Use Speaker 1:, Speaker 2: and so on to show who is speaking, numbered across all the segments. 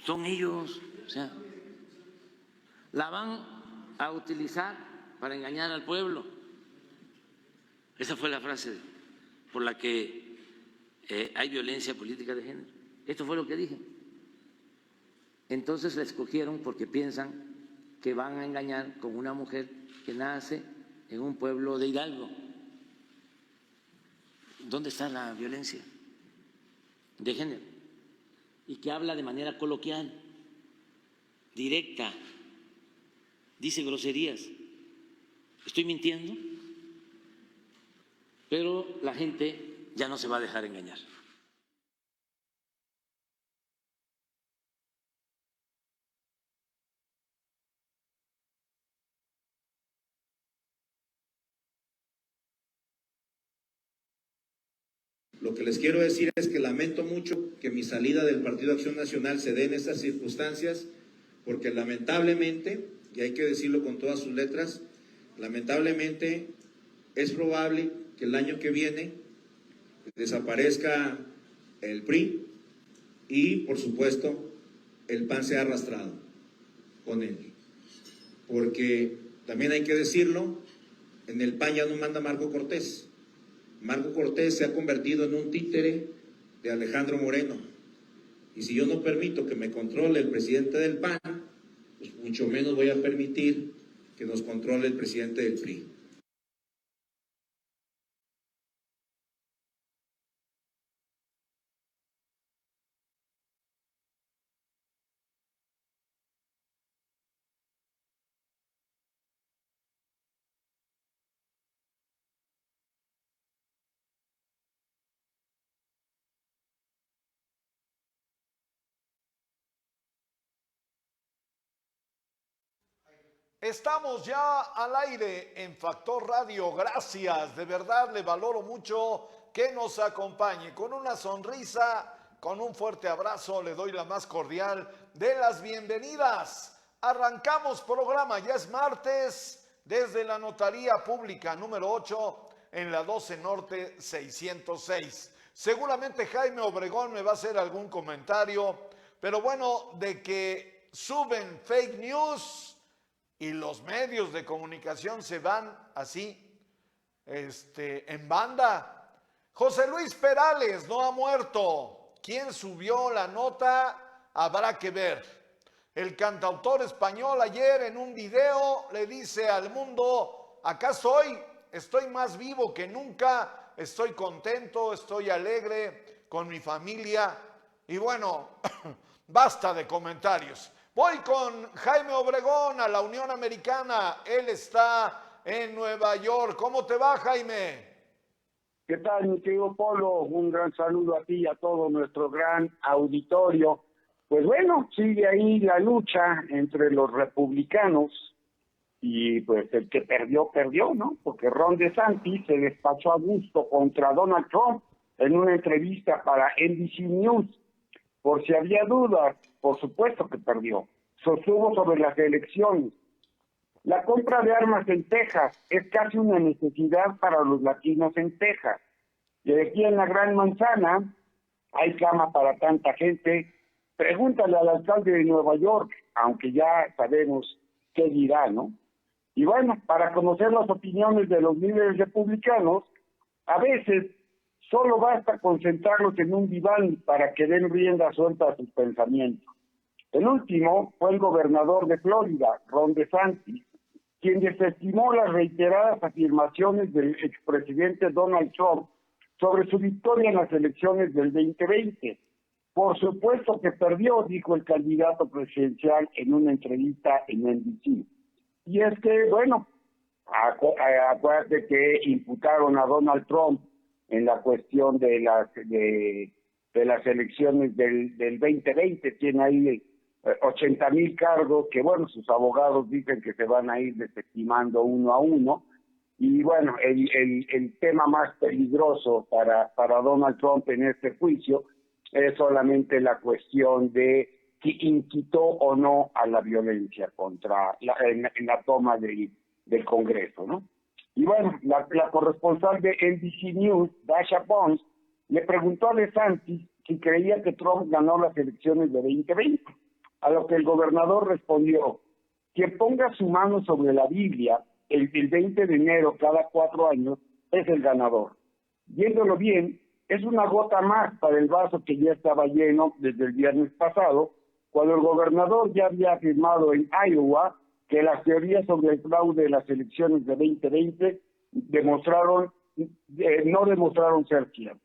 Speaker 1: son ellos, o sea, la van a utilizar para engañar al pueblo. Esa fue la frase por la que hay violencia política de género. Esto fue lo que dije. Entonces la escogieron porque piensan que van a engañar con una mujer que nace en un pueblo de Hidalgo. ¿Dónde está la violencia de género? Y que habla de manera coloquial, directa, dice groserías. ¿Estoy mintiendo? Pero la gente ya no se va a dejar engañar.
Speaker 2: Lo que les quiero decir es que lamento mucho que mi salida del Partido Acción Nacional se dé en estas circunstancias, porque lamentablemente, y hay que decirlo con todas sus letras, lamentablemente es probable que el año que viene desaparezca el PRI y, por supuesto, el PAN sea arrastrado con él. Porque también hay que decirlo, en el PAN ya no manda Marco Cortés. Marco Cortés se ha convertido en un títere de Alejandro Moreno. Y si yo no permito que me controle el presidente del PAN, pues mucho menos voy a permitir que nos controle el presidente del PRI.
Speaker 3: Estamos ya al aire en Factor Radio. Gracias, de verdad le valoro mucho que nos acompañe. Con una sonrisa, con un fuerte abrazo, le doy la más cordial de las bienvenidas. Arrancamos programa, ya es martes, desde la Notaría Pública número 8 en la 12 Norte 606. Seguramente Jaime Obregón me va a hacer algún comentario, pero bueno, de que suben fake news y los medios de comunicación se van así, en banda. José Luis Perales no ha muerto. ¿Quién subió la nota? Habrá que ver. El cantautor español ayer en un video le dice al mundo, acá estoy más vivo que nunca, estoy contento, estoy alegre con mi familia. Y bueno, basta de comentarios. Voy con Jaime Obregón a la Unión Americana. Él está en Nueva York. ¿Cómo te va, Jaime?
Speaker 4: ¿Qué tal, mi querido Polo? Un gran saludo a ti y a todo nuestro gran auditorio. Pues bueno, sigue ahí la lucha entre los republicanos y pues el que perdió, ¿no? Porque Ron DeSantis se despachó a gusto contra Donald Trump en una entrevista para NBC News. Por si había dudas, por supuesto que perdió. Sostuvo sobre las elecciones. La compra de armas en Texas es casi una necesidad para los latinos en Texas. Y aquí en la Gran Manzana hay cama para tanta gente. Pregúntale al alcalde de Nueva York, aunque ya sabemos qué dirá, ¿no? Y bueno, para conocer las opiniones de los líderes republicanos, a veces solo basta concentrarlos en un diván para que den rienda suelta a sus pensamientos. El último fue el gobernador de Florida, Ron DeSantis, quien desestimó las reiteradas afirmaciones del expresidente Donald Trump sobre su victoria en las elecciones del 2020. Por supuesto que perdió, dijo el candidato presidencial en una entrevista en NBC. Y es que, bueno, acuérdate que imputaron a Donald Trump en la cuestión de las elecciones del 2020, tiene ahí 80,000 cargos que, bueno, sus abogados dicen que se van a ir desestimando uno a uno. Y bueno, el tema más peligroso para Donald Trump en este juicio es solamente la cuestión de si incitó o no a la violencia en la toma del Congreso, ¿no? Y bueno, la corresponsal de NBC News, Dasha Pons, le preguntó a DeSantis si creía que Trump ganó las elecciones de 2020. a lo que el gobernador respondió: quien ponga su mano sobre la Biblia el 20 de enero cada 4 años es el ganador. Viéndolo bien, es una gota más para el vaso que ya estaba lleno desde el viernes pasado, cuando el gobernador ya había afirmado en Iowa que las teorías sobre el fraude de las elecciones de 2020 no demostraron ser ciertas.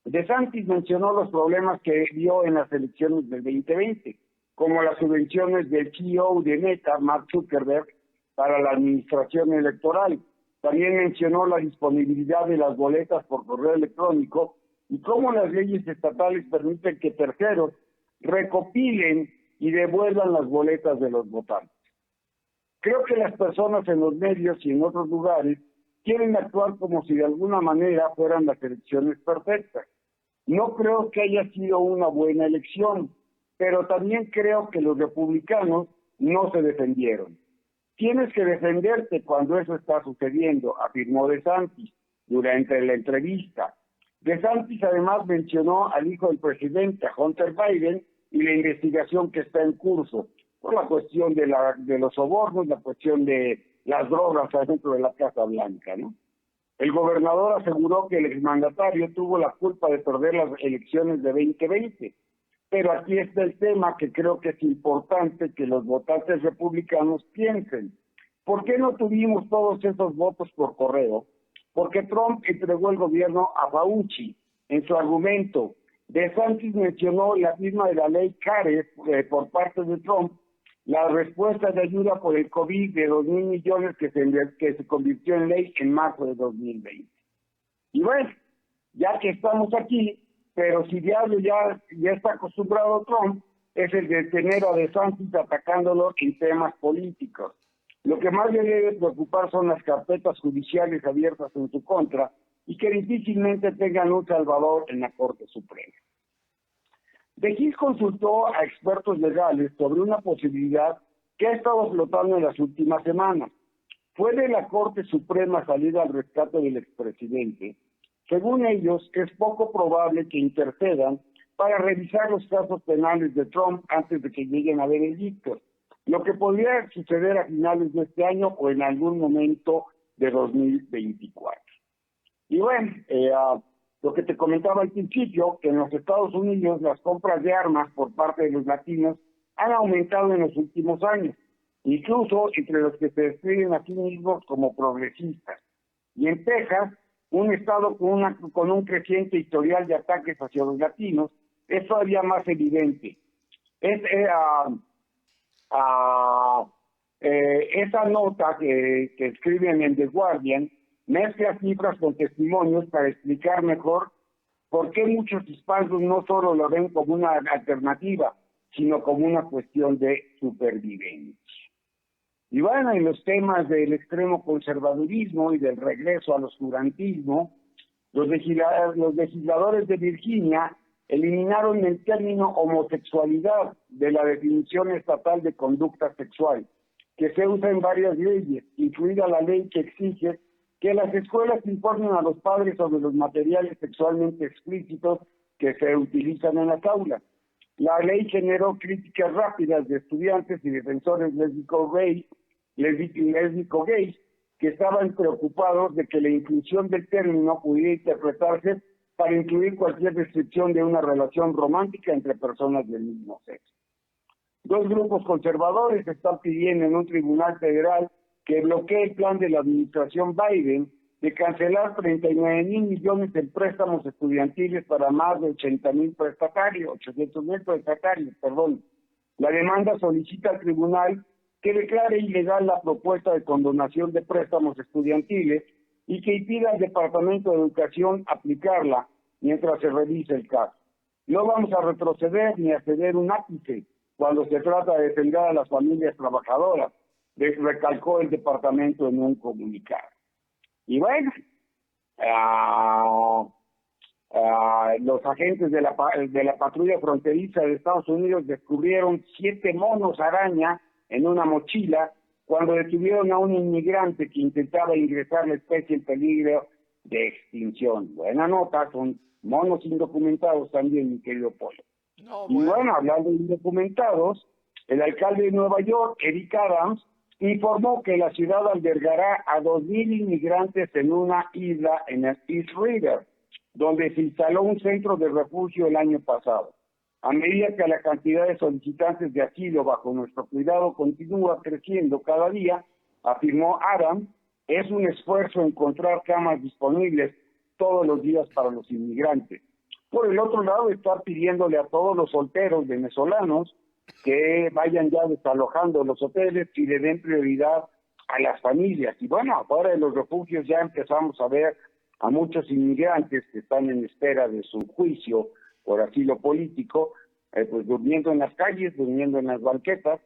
Speaker 4: DeSantis mencionó los problemas que vio en las elecciones del 2020, como las subvenciones del CEO de Meta, Mark Zuckerberg, para la administración electoral. También mencionó la disponibilidad de las boletas por correo electrónico y cómo las leyes estatales permiten que terceros recopilen y devuelvan las boletas de los votantes. Creo que las personas en los medios y en otros lugares quieren actuar como si de alguna manera fueran las elecciones perfectas. No creo que haya sido una buena elección, pero también creo que los republicanos no se defendieron. Tienes que defenderte cuando eso está sucediendo, afirmó DeSantis durante la entrevista. DeSantis además mencionó al hijo del presidente, a Hunter Biden, y la investigación que está en curso, por la cuestión de los sobornos, la cuestión de las drogas adentro de la Casa Blanca, ¿no? El gobernador aseguró que el exmandatario tuvo la culpa de perder las elecciones de 2020, pero aquí está el tema que creo que es importante que los votantes republicanos piensen. ¿Por qué no tuvimos todos esos votos por correo? Porque Trump entregó el gobierno a Fauci. En su argumento, DeSantis mencionó la firma de la ley CARES por parte de Trump, la respuesta de ayuda por el COVID de 2,000 millones que se convirtió en ley en marzo de 2020. Y bueno, ya que estamos aquí, pero si diablo ya está acostumbrado Trump, es el de tener a DeSantis atacándolo en temas políticos. Lo que más le debe preocupar son las carpetas judiciales abiertas en su contra y que difícilmente tengan un salvador en la Corte Suprema. De Gil consultó a expertos legales sobre una posibilidad que ha estado flotando en las últimas semanas. ¿Puede la Corte Suprema salir al rescate del expresidente? Según ellos, es poco probable que intercedan para revisar los casos penales de Trump antes de que lleguen a veredictos, lo que podría suceder a finales de este año o en algún momento de 2024. Y bueno, lo que te comentaba al principio, que en los Estados Unidos las compras de armas por parte de los latinos han aumentado en los últimos años, incluso entre los que se describen a sí mismos como progresistas. Y en Texas, un estado con un creciente historial de ataques hacia los latinos, es todavía más evidente. Esa nota que escriben en The Guardian mezcla cifras con testimonios para explicar mejor por qué muchos hispanos no solo lo ven como una alternativa, sino como una cuestión de supervivencia. Y bueno, en los temas del extremo conservadurismo y del regreso al oscurantismo, los legisladores de Virginia eliminaron el término homosexualidad de la definición estatal de conducta sexual, que se usa en varias leyes, incluida la ley que exige que las escuelas informen a los padres sobre los materiales sexualmente explícitos que se utilizan en las aulas. La ley generó críticas rápidas de estudiantes y defensores lésbico-gays que estaban preocupados de que la inclusión del término pudiera interpretarse para incluir cualquier descripción de una relación romántica entre personas del mismo sexo. Dos grupos conservadores están pidiendo en un tribunal federal que bloquee el plan de la administración Biden de cancelar 39,000 millones en préstamos estudiantiles para más de 800,000 prestatarios. La demanda solicita al tribunal que declare ilegal la propuesta de condonación de préstamos estudiantiles y que impida al Departamento de Educación aplicarla mientras se revise el caso. No vamos a retroceder ni a ceder un ápice cuando se trata de defender a las familias trabajadoras, recalcó el departamento en un comunicado. Y bueno, los agentes de la patrulla fronteriza de Estados Unidos descubrieron 7 monos araña en una mochila cuando detuvieron a un inmigrante que intentaba ingresar la especie en peligro de extinción. Buena nota, son monos indocumentados también, mi querido Polo.
Speaker 3: No,
Speaker 4: Y bueno, hablando de indocumentados, el alcalde de Nueva York, Eric Adams, informó que la ciudad albergará a 2,000 inmigrantes en una isla en el East River, donde se instaló un centro de refugio el año pasado. A medida que la cantidad de solicitantes de asilo bajo nuestro cuidado continúa creciendo cada día, afirmó Adams, es un esfuerzo encontrar camas disponibles todos los días para los inmigrantes. Por el otro lado, está pidiéndole a todos los solteros venezolanos que vayan ya desalojando los hoteles y le den prioridad a las familias. Y bueno, ahora en los refugios ya empezamos a ver a muchos inmigrantes que están en espera de su juicio por asilo político, pues durmiendo en las calles, durmiendo en las banquetas.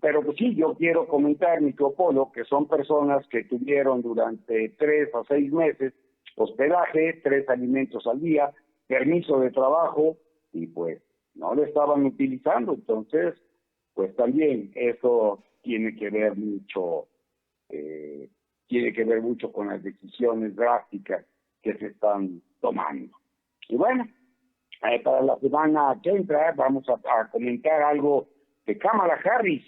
Speaker 4: Pero pues sí, yo quiero comentar, mi tío Polo, que son personas que tuvieron durante 3 a 6 meses hospedaje, 3 alimentos al día, permiso de trabajo, y pues no lo estaban utilizando. Entonces, pues también eso tiene que ver mucho con las decisiones drásticas que se están tomando. Y bueno, para la semana que entra vamos a comentar algo de Kamala Harris,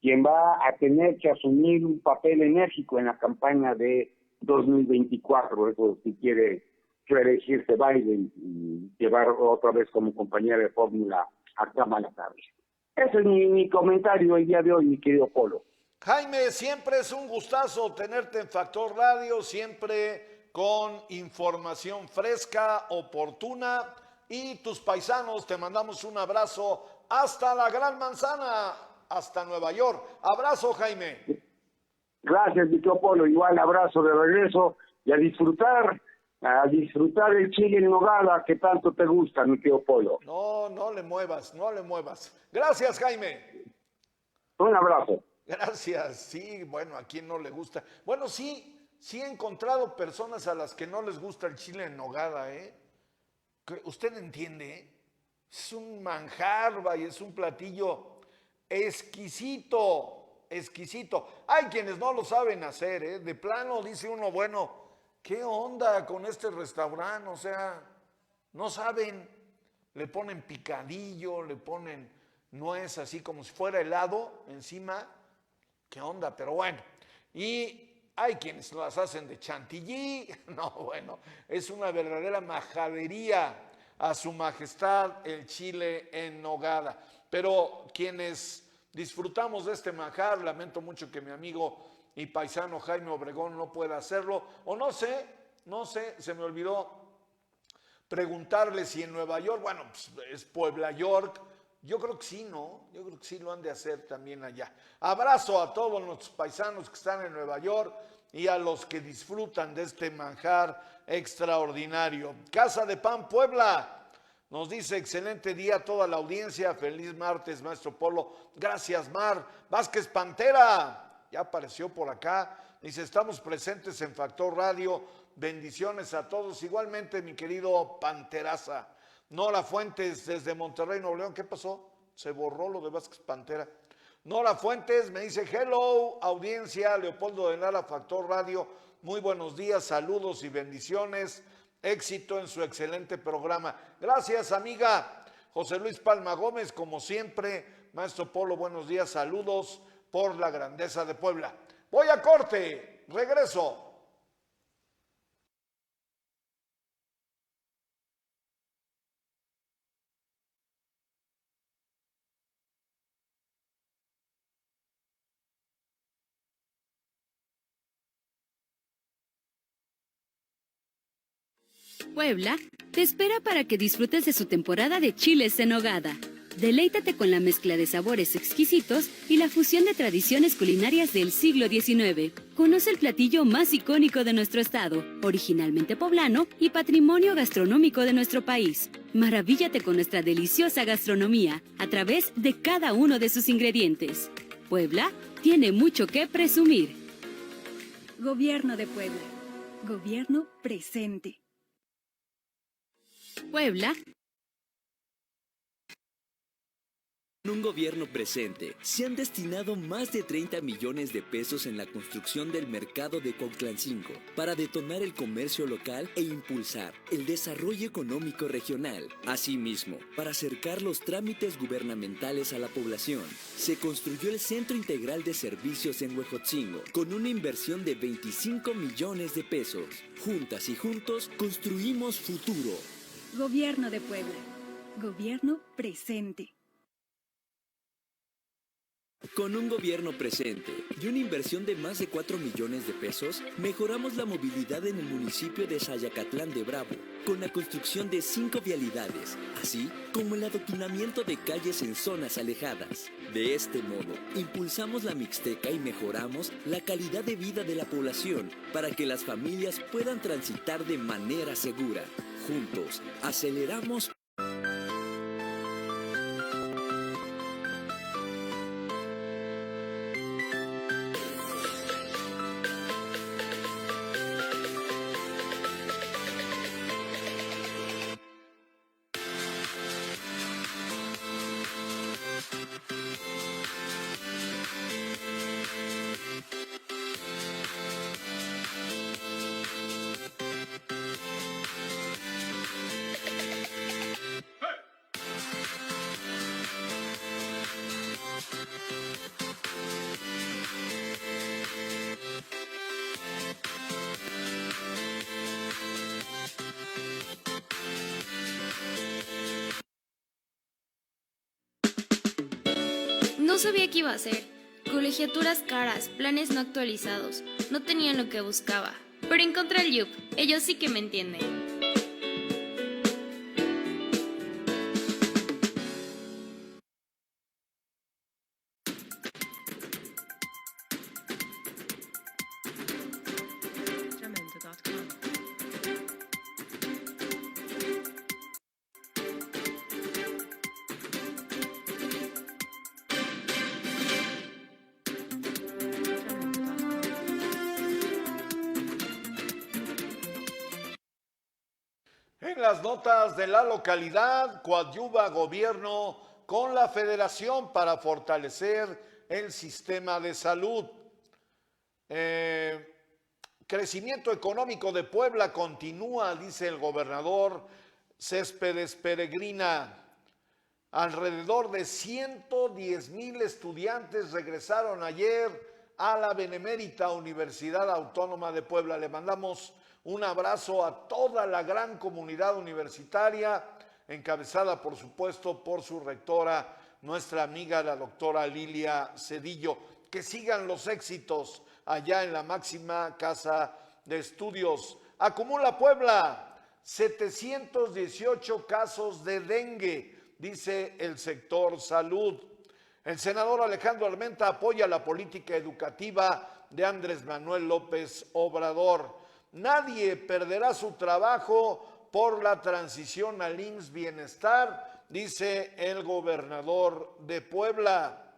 Speaker 4: quien va a tener que asumir un papel enérgico en la campaña de 2024, eso si quiere reelegirse Biden y llevar otra vez como compañera de fórmula a Kamala Harris. Ese es mi comentario el día de hoy, mi querido Polo.
Speaker 3: Jaime, siempre es un gustazo tenerte en Factor Radio, siempre con información fresca, oportuna, y tus paisanos te mandamos un abrazo hasta la Gran Manzana, hasta Nueva York. Abrazo, Jaime.
Speaker 4: Gracias, mi tío Polo, igual abrazo de regreso y a disfrutar el chile en nogada que tanto te gusta, mi tío Polo.
Speaker 3: No le muevas, no le muevas. Gracias, Jaime.
Speaker 4: Un abrazo.
Speaker 3: Gracias, sí, bueno, a quien no le gusta. Bueno, sí he encontrado personas a las que no les gusta el chile en nogada, ¿eh? ¿Usted entiende? Es un manjar, vaya, es un platillo exquisito, exquisito. Hay quienes no lo saben hacer, ¿eh? De plano dice uno, bueno, ¿qué onda con este restaurante? O sea, no saben, le ponen picadillo, le ponen nuez así como si fuera helado encima. ¿Qué onda? Pero bueno, y hay quienes las hacen de chantilly. No, bueno, es una verdadera majadería a su majestad el chile en nogada. Pero quienes disfrutamos de este manjar, lamento mucho que mi amigo y paisano Jaime Obregón no pueda hacerlo, o no sé, se me olvidó preguntarle si en Nueva York, bueno, pues es Puebla, York. Yo creo que sí, ¿no? Yo creo que sí lo han de hacer también allá. Abrazo a todos nuestros paisanos que están en Nueva York y a los que disfrutan de este manjar extraordinario. Casa de Pan Puebla nos dice excelente día a toda la audiencia. Feliz martes, maestro Polo. Gracias, Mar. Vázquez Pantera, ya apareció por acá. Dice, estamos presentes en Factor Radio. Bendiciones a todos. Igualmente, mi querido Panteraza. Nora Fuentes desde Monterrey, Nuevo León. ¿Qué pasó? Se borró lo de Vázquez Pantera. Nora Fuentes me dice, hello, audiencia, Leopoldo de Lara, Factor Radio. Muy buenos días, saludos y bendiciones. Éxito en su excelente programa. Gracias, amiga. José Luis Palma Gómez, como siempre. Maestro Polo, buenos días, saludos por la grandeza de Puebla. Voy a corte, regreso.
Speaker 5: Puebla te espera para que disfrutes de su temporada de chiles en nogada. Deleítate con la mezcla de sabores exquisitos y la fusión de tradiciones culinarias del siglo XIX. Conoce el platillo más icónico de nuestro estado, originalmente poblano y patrimonio gastronómico de nuestro país. Maravíllate con nuestra deliciosa gastronomía a través de cada uno de sus ingredientes. Puebla tiene mucho que presumir.
Speaker 6: Gobierno de Puebla. Gobierno presente.
Speaker 5: Puebla
Speaker 7: Con un gobierno presente, se han destinado más de 30 millones de pesos en la construcción del mercado de Cuautlancingo para detonar el comercio local e impulsar el desarrollo económico regional. Asimismo, para acercar los trámites gubernamentales a la población, se construyó el Centro Integral de Servicios en Huejotzingo con una inversión de 25 millones de pesos. Juntas y juntos, construimos futuro.
Speaker 6: Gobierno de Puebla. Gobierno presente.
Speaker 7: Con un gobierno presente y una inversión de más de 4 millones de pesos, mejoramos la movilidad en el municipio de Xayacatlán de Bravo, con la construcción de 5 vialidades, así como el adoquinamiento de calles en zonas alejadas. De este modo, impulsamos la Mixteca y mejoramos la calidad de vida de la población para que las familias puedan transitar de manera segura. Juntos, aceleramos.
Speaker 8: No sabía qué iba a hacer. Colegiaturas caras, planes no actualizados. No tenían lo que buscaba. Pero encontré el Yup. Ellos sí que me entienden.
Speaker 3: En las notas de la localidad, coadyuva gobierno con la federación para fortalecer el sistema de salud. Crecimiento económico de Puebla continúa, dice el gobernador Céspedes Peregrina. Alrededor de 110,000 estudiantes regresaron ayer a la Benemérita Universidad Autónoma de Puebla. Le mandamos un abrazo a toda la gran comunidad universitaria, encabezada por supuesto por su rectora, nuestra amiga la doctora Lilia Cedillo. Que sigan los éxitos allá en la máxima casa de estudios. Acumula Puebla 718 casos de dengue, dice el sector salud. El senador Alejandro Armenta apoya la política educativa de Andrés Manuel López Obrador. Nadie perderá su trabajo por la transición al IMSS Bienestar, dice el gobernador de Puebla.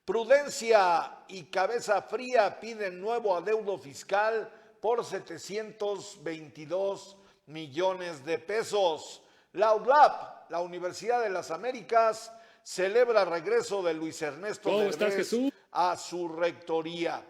Speaker 3: Prudencia y cabeza fría piden nuevo adeudo fiscal por 722 millones de pesos. La UDLAP, la Universidad de las Américas, celebra regreso de Luis Ernesto Derbez a su rectoría.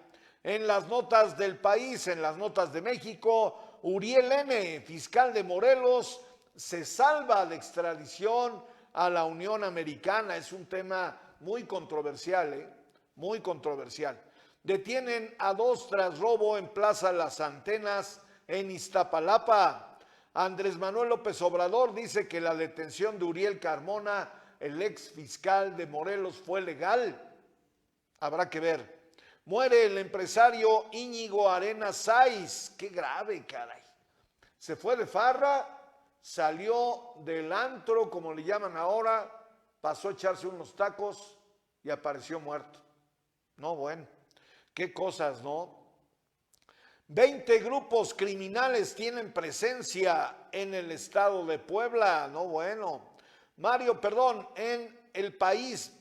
Speaker 3: En las notas del país, en las notas de México, Uriel M., fiscal de Morelos, se salva de extradición a la Unión Americana. Es un tema muy controversial, muy controversial. Detienen a 2 tras robo en Plaza Las Antenas, en Iztapalapa. Andrés Manuel López Obrador dice que la detención de Uriel Carmona, el ex fiscal de Morelos, fue legal. Habrá que ver. Muere el empresario Íñigo Arenas Sáiz. Qué grave, caray. Se fue de farra, salió del antro, como le llaman ahora, pasó a echarse unos tacos y apareció muerto. No, bueno, qué cosas, ¿no? 20 grupos criminales tienen presencia en el estado de Puebla. No, bueno. En el país,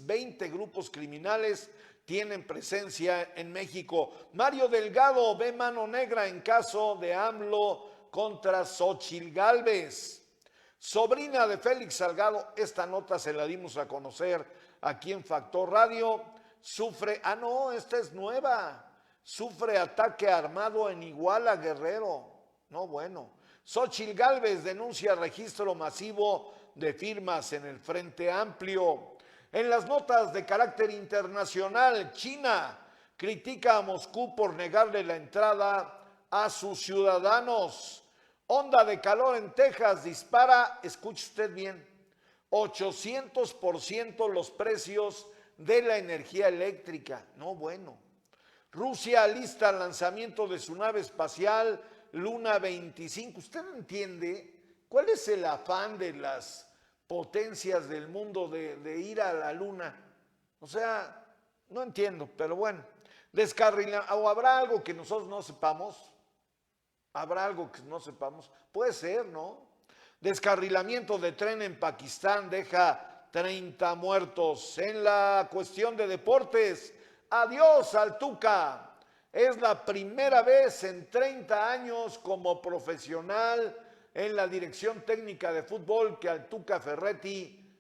Speaker 3: 20 grupos criminales tienen presencia en México. Mario Delgado ve mano negra en caso de AMLO contra Xóchitl Gálvez. sobrina de Félix Salgado, esta nota se la dimos a conocer aquí en Factor Radio, sufre, esta es nueva, sufre ataque armado en Iguala, Guerrero. No, bueno. Xóchitl Gálvez denuncia registro masivo de firmas en el Frente Amplio. En las notas de carácter internacional, China critica a Moscú por negarle la entrada a sus ciudadanos. Onda de calor en Texas dispara, escuche usted bien, 800% los precios de la energía eléctrica. No, bueno. Rusia alista el lanzamiento de su nave espacial Luna 25. ¿Usted entiende cuál es el afán de las potencias del mundo de ir a la Luna? O sea, no entiendo, pero bueno. ¿O habrá algo que nosotros no sepamos? ¿Habrá algo que no sepamos? Puede ser, ¿no? Descarrilamiento de tren en Pakistán deja 30 muertos. En la cuestión de deportes, adiós al Tuca. Es la primera vez en 30 años como profesional en la dirección técnica de fútbol que al Tuca Ferretti,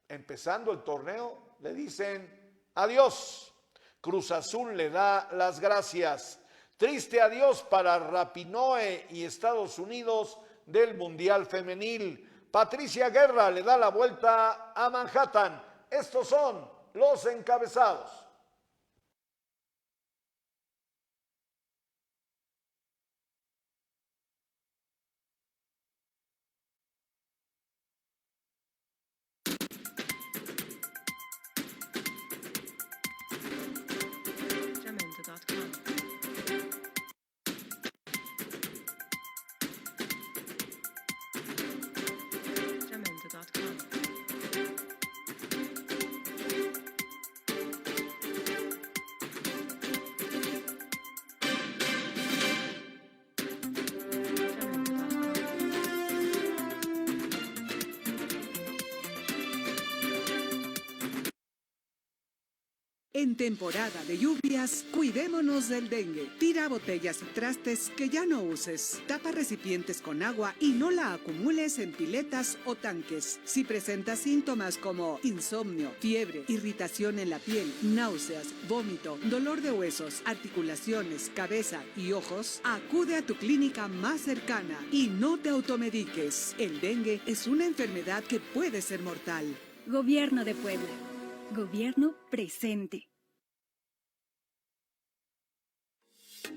Speaker 3: empezando el torneo, le dicen adiós. Cruz Azul le da las gracias. Triste adiós para Rapinoe y Estados Unidos del Mundial Femenil. Patricia Guerra le da la vuelta a Manhattan. Estos son los encabezados.
Speaker 9: En temporada de lluvias, cuidémonos del dengue. Tira botellas y trastes que ya no uses. Tapa recipientes con agua y no la acumules en piletas o tanques. Si presentas síntomas como insomnio, fiebre, irritación en la piel, náuseas, vómito, dolor de huesos, articulaciones, cabeza y ojos, acude a tu clínica más cercana y no te automediques. El dengue es una enfermedad que puede ser mortal.
Speaker 6: Gobierno de Puebla. Gobierno presente.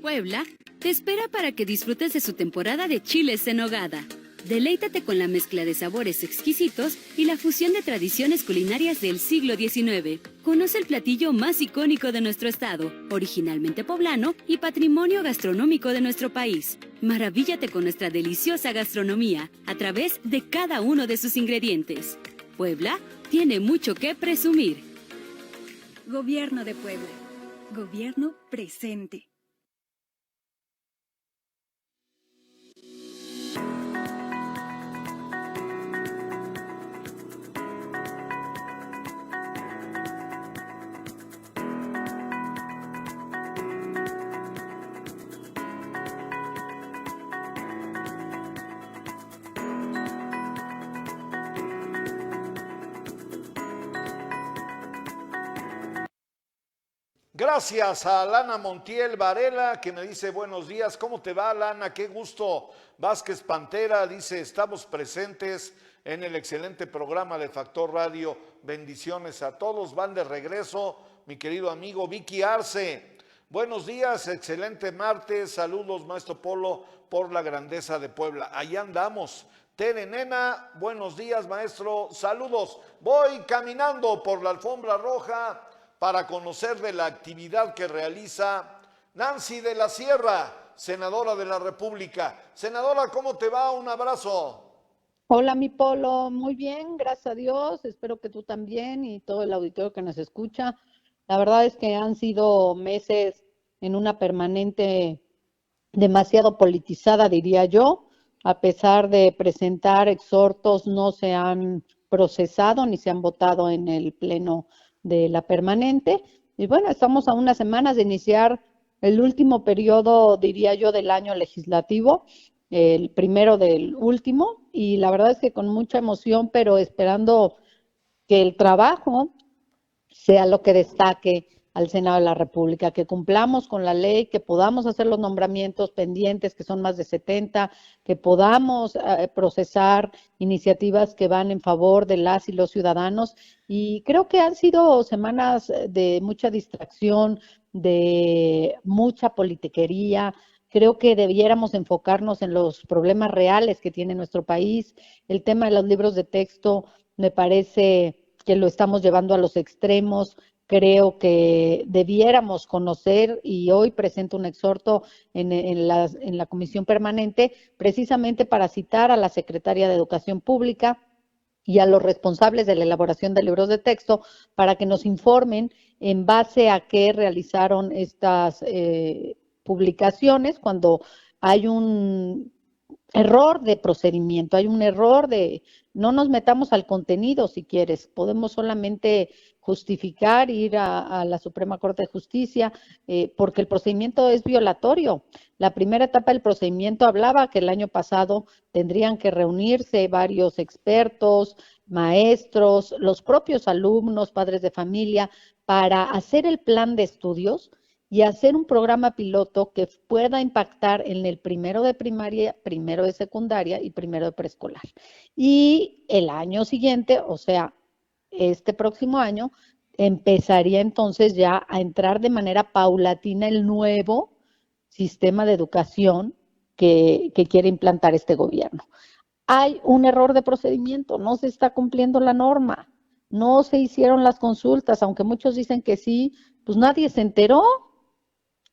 Speaker 5: Puebla te espera para que disfrutes de su temporada de chiles en nogada. Deleítate con la mezcla de sabores exquisitos y la fusión de tradiciones culinarias del siglo XIX. Conoce el platillo más icónico de nuestro estado, originalmente poblano y patrimonio gastronómico de nuestro país. Maravíllate con nuestra deliciosa gastronomía a través de cada uno de sus ingredientes. Puebla tiene mucho que presumir.
Speaker 6: Gobierno de Puebla. Gobierno presente.
Speaker 3: Gracias a Lana Montiel Varela, que me dice buenos días. ¿Cómo te va, Lana? Qué gusto. Vázquez Pantera dice, estamos presentes en el excelente programa de Factor Radio. Bendiciones a todos. Van de regreso, mi querido amigo Vicky Arce. Buenos días, excelente martes. Saludos, maestro Polo, por la grandeza de Puebla. Ahí andamos. Tere Nena, buenos días, maestro. Saludos. Voy caminando por la alfombra roja para conocer de la actividad que realiza Nancy de la Sierra, senadora de la República. Senadora, ¿cómo te va? Un abrazo.
Speaker 10: Hola, mi Polo, muy bien, gracias a Dios, espero que tú también y todo el auditorio que nos escucha. La verdad es que han sido meses en una permanente demasiado politizada, diría yo. A pesar de presentar exhortos, no se han procesado ni se han votado en el Pleno de la permanente. Y bueno, estamos a unas semanas de iniciar el último periodo, diría yo, del año legislativo. el primero del último, y la verdad es que con mucha emoción, pero esperando que el trabajo sea lo que destaque al Senado de la República, que cumplamos con la ley, que podamos hacer los nombramientos pendientes, que son más de 70, que podamos procesar iniciativas que van en favor de las y los ciudadanos. Y creo que han sido semanas de mucha distracción, de mucha politiquería. Creo que debiéramos enfocarnos en los problemas reales que tiene nuestro país. El tema de los libros de texto me parece que lo estamos llevando a los extremos. Creo que debiéramos conocer, y hoy presento un exhorto en la comisión permanente, precisamente para citar a la secretaria de Educación Pública y a los responsables de la elaboración de libros de texto para que nos informen en base a qué realizaron estas publicaciones cuando hay un error de procedimiento, hay un error de, no nos metamos al contenido si quieres, podemos solamente justificar, ir a la Suprema Corte de Justicia, porque el procedimiento es violatorio. La primera etapa del procedimiento hablaba que el año pasado tendrían que reunirse varios expertos, maestros, los propios alumnos, padres de familia, para hacer el plan de estudios y hacer un programa piloto que pueda impactar en el primero de primaria, primero de secundaria y primero de preescolar. Y el año siguiente, o sea, este próximo año, empezaría entonces ya a entrar de manera paulatina el nuevo sistema de educación que quiere implantar este gobierno. Hay un error de procedimiento, no se está cumpliendo la norma, no se hicieron las consultas, aunque muchos dicen que sí, pues nadie se enteró.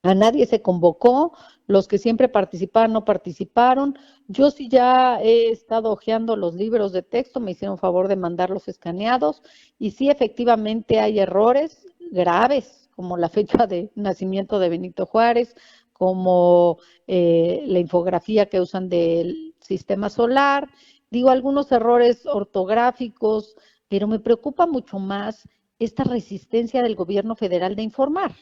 Speaker 10: A nadie se convocó, los que siempre participaban no participaron. Yo sí ya he estado hojeando los libros de texto, me hicieron favor de mandarlos escaneados, y sí efectivamente hay errores graves, como la fecha de nacimiento de Benito Juárez, como la infografía que usan del sistema solar, digo, algunos errores ortográficos, pero me preocupa mucho más esta resistencia del gobierno federal de informar.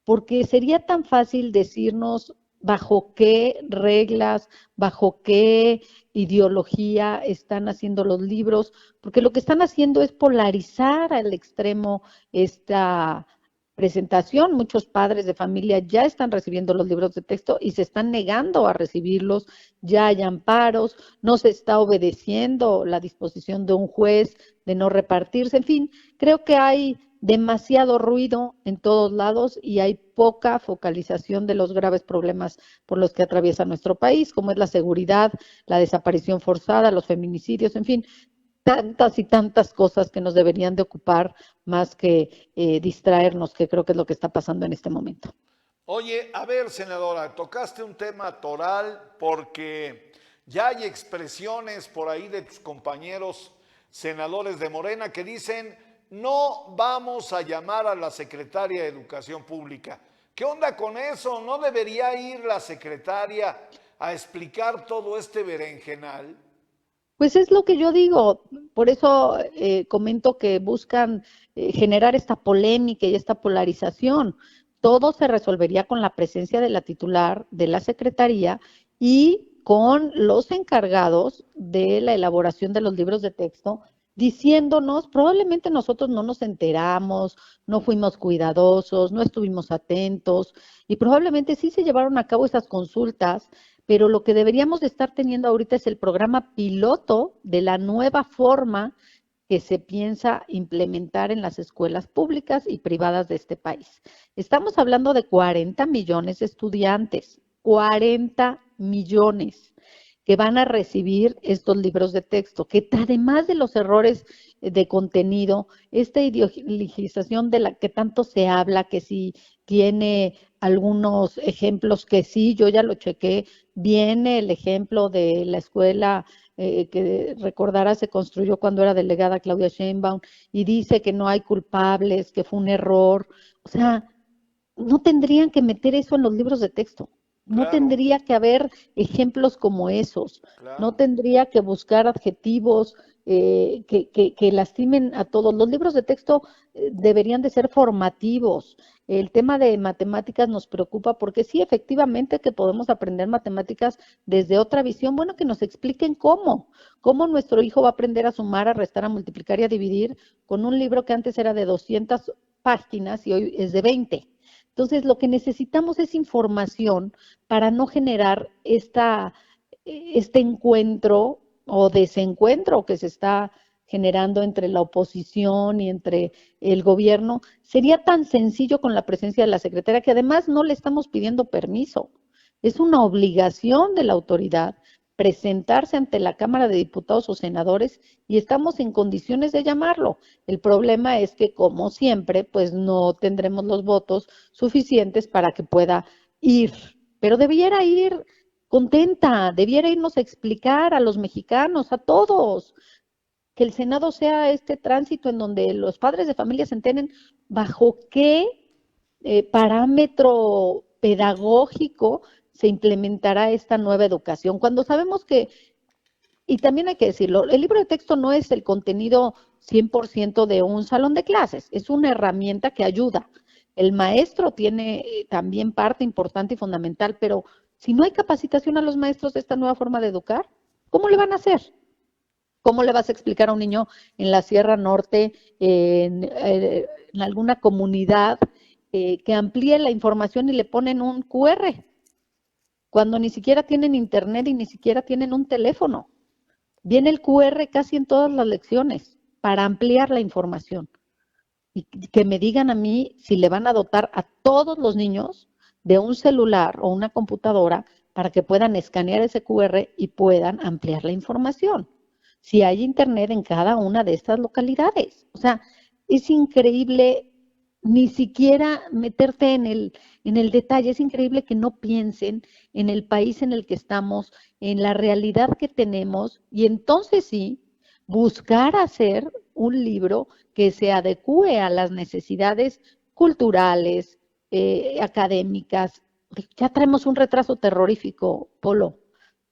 Speaker 10: Porque sería tan fácil decirnos bajo qué reglas, bajo qué ideología están haciendo los libros, porque lo que están haciendo es polarizar al extremo esta presentación. Muchos padres de familia ya están recibiendo los libros de texto y se están negando a recibirlos, ya hay amparos, no se está obedeciendo la disposición de un juez de no repartirse, en fin, creo que hay demasiado ruido en todos lados y hay poca focalización de los graves problemas por los que atraviesa nuestro país, como es la seguridad, la desaparición forzada, los feminicidios, en fin, tantas y tantas cosas que nos deberían de ocupar más que distraernos, que creo que es lo que está pasando en este momento.
Speaker 3: Oye, a ver, senadora, tocaste un tema toral porque ya hay expresiones por ahí de tus compañeros senadores de Morena que dicen: no vamos a llamar a la secretaria de Educación Pública. ¿Qué onda con eso? ¿No debería ir la secretaria a explicar todo este berenjenal?
Speaker 10: Pues es lo que yo digo, por eso comento que buscan generar esta polémica y esta polarización. Todo se resolvería con la presencia de la titular de la secretaría y con los encargados de la elaboración de los libros de texto, diciéndonos, probablemente nosotros no nos enteramos, no fuimos cuidadosos, no estuvimos atentos, y probablemente sí se llevaron a cabo esas consultas, pero lo que deberíamos de estar teniendo ahorita es el programa piloto de la nueva forma que se piensa implementar en las escuelas públicas y privadas de este país. Estamos hablando de 40 millones de estudiantes, 40 millones que van a recibir estos libros de texto, que además de los errores de contenido, esta ideologización de la que tanto se habla, que si tiene algunos ejemplos que sí, yo ya lo chequé, viene el ejemplo de la escuela que recordará se construyó cuando era delegada Claudia Sheinbaum y dice que no hay culpables, que fue un error. O sea, no tendrían que meter eso en los libros de texto. No
Speaker 3: Claro.
Speaker 10: tendría que haber ejemplos como esos,
Speaker 3: Claro.
Speaker 10: no tendría que buscar adjetivos que lastimen a todos. Los libros de texto deberían de ser formativos. El tema de matemáticas nos preocupa porque sí, efectivamente que podemos aprender matemáticas desde otra visión. Bueno, que nos expliquen cómo nuestro hijo va a aprender a sumar, a restar, a multiplicar y a dividir con un libro que antes era de 200 páginas y hoy es de 20. Entonces, lo que necesitamos es información para no generar este encuentro o desencuentro que se está generando entre la oposición y entre el gobierno. Sería tan sencillo con la presencia de la secretaria, que además no le estamos pidiendo permiso. Es una obligación de la autoridad presentarse ante la Cámara de Diputados o senadores y estamos en condiciones de llamarlo. El problema es que, como siempre, pues no tendremos los votos suficientes para que pueda ir, pero debiera ir contenta, debiera irnos a explicar a los mexicanos, a todos, que el Senado sea este tránsito en donde los padres de familia se enteren bajo qué parámetro pedagógico se implementará esta nueva educación. Cuando sabemos que, y también hay que decirlo, el libro de texto no es el contenido 100% de un salón de clases, es una herramienta que ayuda. El maestro tiene también parte importante y fundamental, pero si no hay capacitación a los maestros de esta nueva forma de educar, ¿cómo le van a hacer? ¿Cómo le vas a explicar a un niño en la Sierra Norte, en alguna comunidad, que amplíe la información y le ponen un QR? Cuando ni siquiera tienen internet y ni siquiera tienen un teléfono. Viene el QR casi en todas las lecciones para ampliar la información. Y que me digan a mí si le van a dotar a todos los niños de un celular o una computadora para que puedan escanear ese QR y puedan ampliar la información. Si hay internet en cada una de estas localidades. O sea, es increíble ni siquiera meterte en el detalle. Es increíble que no piensen en el país en el que estamos, en la realidad que tenemos, y entonces sí, buscar hacer un libro que se adecue a las necesidades culturales, académicas. Ya traemos un retraso terrorífico, Polo.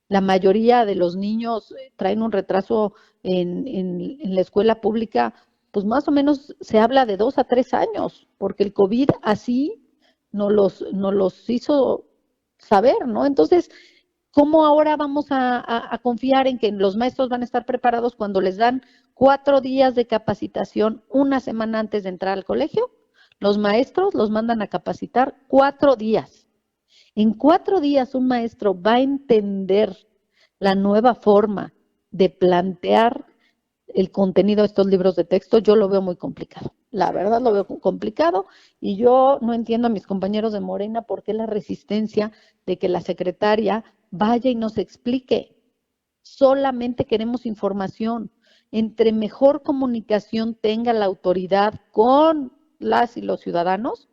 Speaker 10: La mayoría de los niños traen un retraso en la escuela pública, pues más o menos se habla de 2 a 3 años, porque el COVID así nos los hizo saber, ¿no? Entonces, ¿cómo ahora vamos a confiar en que los maestros van a estar preparados cuando les dan 4 días de capacitación una semana antes de entrar al colegio? Los maestros los mandan a capacitar 4 días. En 4 días un maestro va a entender la nueva forma de plantear el contenido de estos libros de texto. Yo lo veo muy complicado. La verdad lo veo complicado y yo no entiendo a mis compañeros de Morena por qué la resistencia de que la secretaria vaya y nos explique. Solamente queremos información. Entre mejor comunicación tenga la autoridad con las y los ciudadanos,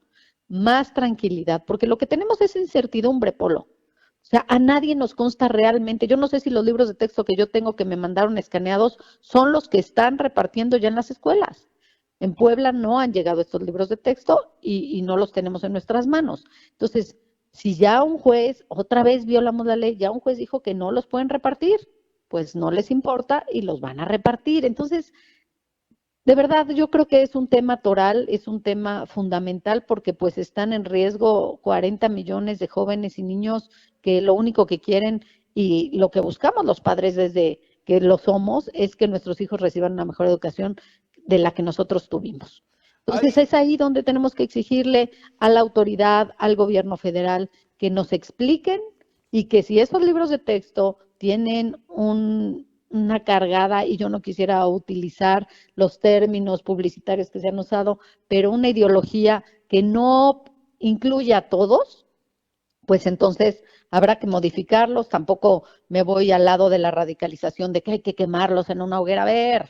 Speaker 10: más tranquilidad, porque lo que tenemos es incertidumbre, Polo. O sea, a nadie nos consta realmente. Yo no sé si los libros de texto que yo tengo que me mandaron escaneados son los que están repartiendo ya en las escuelas. En Puebla no han llegado estos libros de texto y no los tenemos en nuestras manos. Entonces, si ya un juez, otra vez violamos la ley, ya un juez dijo que no los pueden repartir, pues no les importa y los van a repartir. Entonces, de verdad, yo creo que es un tema toral, es un tema fundamental porque pues están en riesgo 40 millones de jóvenes y niños que lo único que quieren y lo que buscamos los padres desde que lo somos es que nuestros hijos reciban una mejor educación de la que nosotros tuvimos. Entonces es ahí donde tenemos que exigirle a la autoridad, al gobierno federal, que nos expliquen y que si esos libros de texto tienen una cargada, y yo no quisiera utilizar los términos publicitarios que se han usado, pero una ideología que no incluya a todos, pues entonces habrá que modificarlos. Tampoco me voy al lado de la radicalización de que hay que quemarlos en una hoguera. A ver,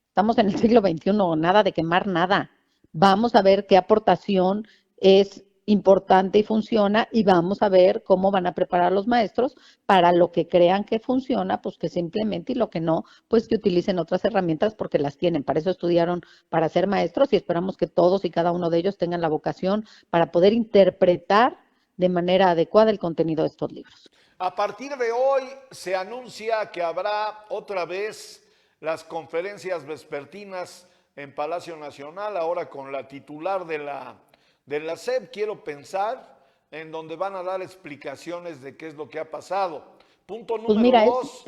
Speaker 10: estamos en el siglo XXI, nada de quemar nada. Vamos a ver qué aportación es importante y funciona y vamos a ver cómo van a preparar los maestros para lo que crean que funciona, pues que se implemente y lo que no, pues que utilicen otras herramientas porque las tienen. Para eso estudiaron para ser maestros y esperamos que todos y cada uno de ellos tengan la vocación para poder interpretar de manera adecuada el contenido de estos libros.
Speaker 3: A partir de hoy se anuncia que habrá otra vez las conferencias vespertinas en Palacio Nacional, ahora con la titular de la SEP, quiero pensar, en donde van a dar explicaciones de qué es lo que ha pasado. Punto
Speaker 10: Pues
Speaker 3: número
Speaker 10: mira,
Speaker 3: dos,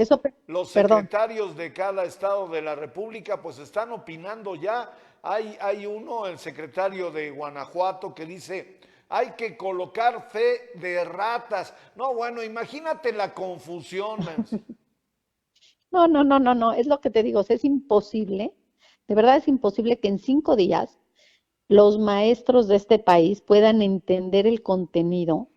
Speaker 3: los
Speaker 10: perdón,
Speaker 3: secretarios de cada estado de la República pues están opinando ya. Hay uno, el secretario de Guanajuato, que dice, hay que colocar fe de ratas. No, bueno, imagínate la confusión, Nancy.
Speaker 10: no, es lo que te digo, o sea, es imposible, de verdad es imposible que en 5 días los maestros de este país puedan entender el contenido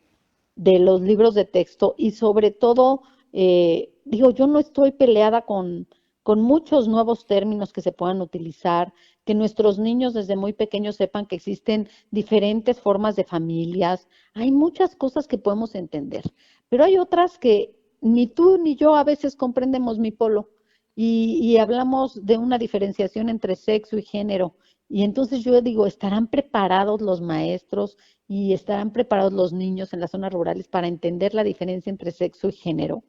Speaker 10: de los libros de texto y sobre todo, digo, yo no estoy peleada con muchos nuevos términos que se puedan utilizar, que nuestros niños desde muy pequeños sepan que existen diferentes formas de familias, hay muchas cosas que podemos entender, pero hay otras que ni tú ni yo a veces comprendemos, mi Polo, y hablamos de una diferenciación entre sexo y género. Y entonces yo digo, ¿estarán preparados los maestros y estarán preparados los niños en las zonas rurales para entender la diferencia entre sexo y género?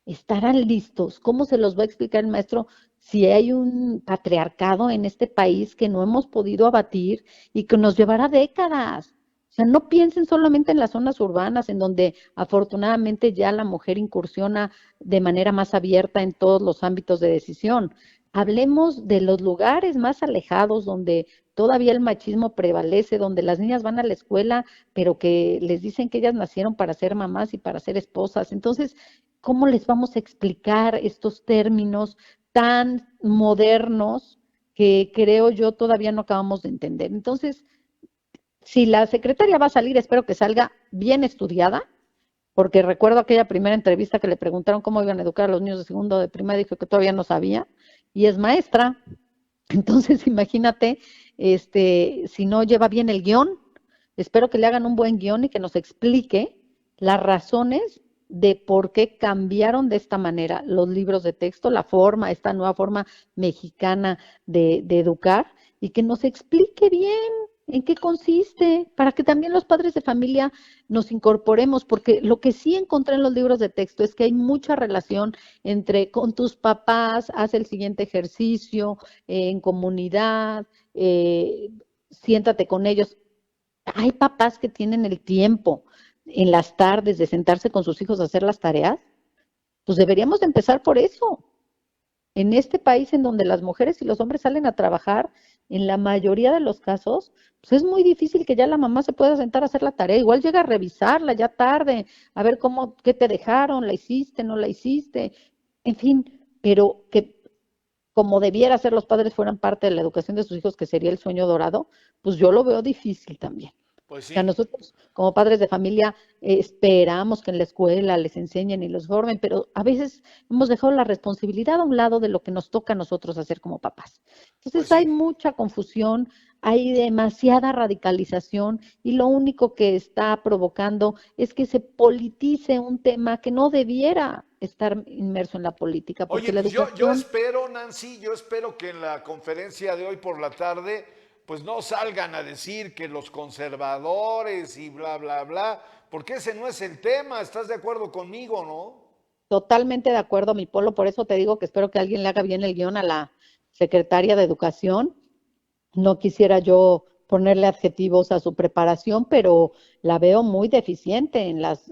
Speaker 10: ¿Estarán listos? ¿Cómo se los va a explicar el maestro si hay un patriarcado en este país que no hemos podido abatir y que nos llevará décadas? O sea, no piensen solamente en las zonas urbanas, en donde afortunadamente ya la mujer incursiona de manera más abierta en todos los ámbitos de decisión. Hablemos de los lugares más alejados donde todavía el machismo prevalece, donde las niñas van a la escuela, pero que les dicen que ellas nacieron para ser mamás y para ser esposas. Entonces, ¿cómo les vamos a explicar estos términos tan modernos que creo yo todavía no acabamos de entender? Entonces, si la secretaria va a salir, espero que salga bien estudiada, porque recuerdo aquella primera entrevista que le preguntaron cómo iban a educar a los niños de segundo de primaria, dijo que todavía no sabía, y es maestra. Entonces, imagínate, si no lleva bien el guión, espero que le hagan un buen guión y que nos explique las razones de por qué cambiaron de esta manera los libros de texto, la forma, esta nueva forma mexicana de educar, y que nos explique bien en qué consiste, para que también los padres de familia nos incorporemos, porque lo que sí encontré en los libros de texto es que hay mucha relación entre con tus papás, haz el siguiente ejercicio, en comunidad, siéntate con ellos. Hay papás que tienen el tiempo en las tardes de sentarse con sus hijos a hacer las tareas, pues deberíamos de empezar por eso. En este país en donde las mujeres y los hombres salen a trabajar, en la mayoría de los casos, pues es muy difícil que ya la mamá se pueda sentar a hacer la tarea. Igual llega a revisarla ya tarde, a ver qué te dejaron, la hiciste, no la hiciste, en fin, pero que como debiera ser los padres fueran parte de la educación de sus hijos, que sería el sueño dorado, pues yo lo veo difícil también.
Speaker 3: Pues sí.
Speaker 10: O sea, nosotros como padres de familia esperamos que en la escuela les enseñen y los formen, pero a veces hemos dejado la responsabilidad a un lado de lo que nos toca a nosotros hacer como papás. Entonces
Speaker 3: Pues sí.
Speaker 10: hay mucha confusión, hay demasiada radicalización y lo único que está provocando es que se politice un tema que no debiera estar inmerso en la política. Porque
Speaker 3: Oye,
Speaker 10: la
Speaker 3: pues
Speaker 10: educación...
Speaker 3: yo espero, Nancy, yo espero que en la conferencia de hoy por la tarde pues no salgan a decir que los conservadores y bla, bla, bla, porque ese no es el tema. ¿Estás de acuerdo conmigo, no?
Speaker 10: Totalmente de acuerdo, mi Polo, por eso te digo que espero que alguien le haga bien el guión a la secretaria de Educación. No quisiera yo ponerle adjetivos a su preparación, pero la veo muy deficiente en las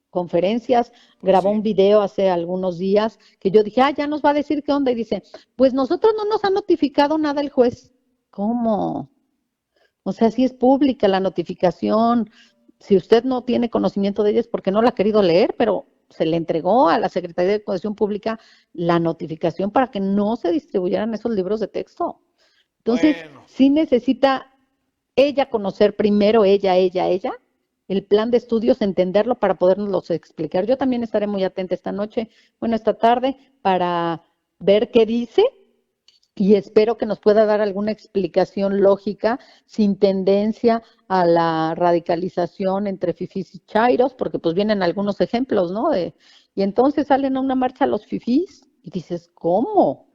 Speaker 10: conferencias. Grabó un video hace algunos días que yo dije, ya nos va a decir qué onda, y dice, pues nosotros no nos ha notificado nada el juez. ¿Cómo? O sea, si es pública la notificación, si usted no tiene conocimiento de ella es porque no la ha querido leer, pero se le entregó a la Secretaría de Educación Pública la notificación para que no se distribuyeran esos libros de texto. Entonces, sí necesita ella conocer primero, ella, el plan de estudios, entenderlo para podernos explicar. Yo también estaré muy atenta esta noche, esta tarde, para ver qué dice, y espero que nos pueda dar alguna explicación lógica, sin tendencia a la radicalización entre fifís y chairos, porque pues vienen algunos ejemplos, ¿no? Y entonces salen a una marcha los fifís y dices, ¿cómo?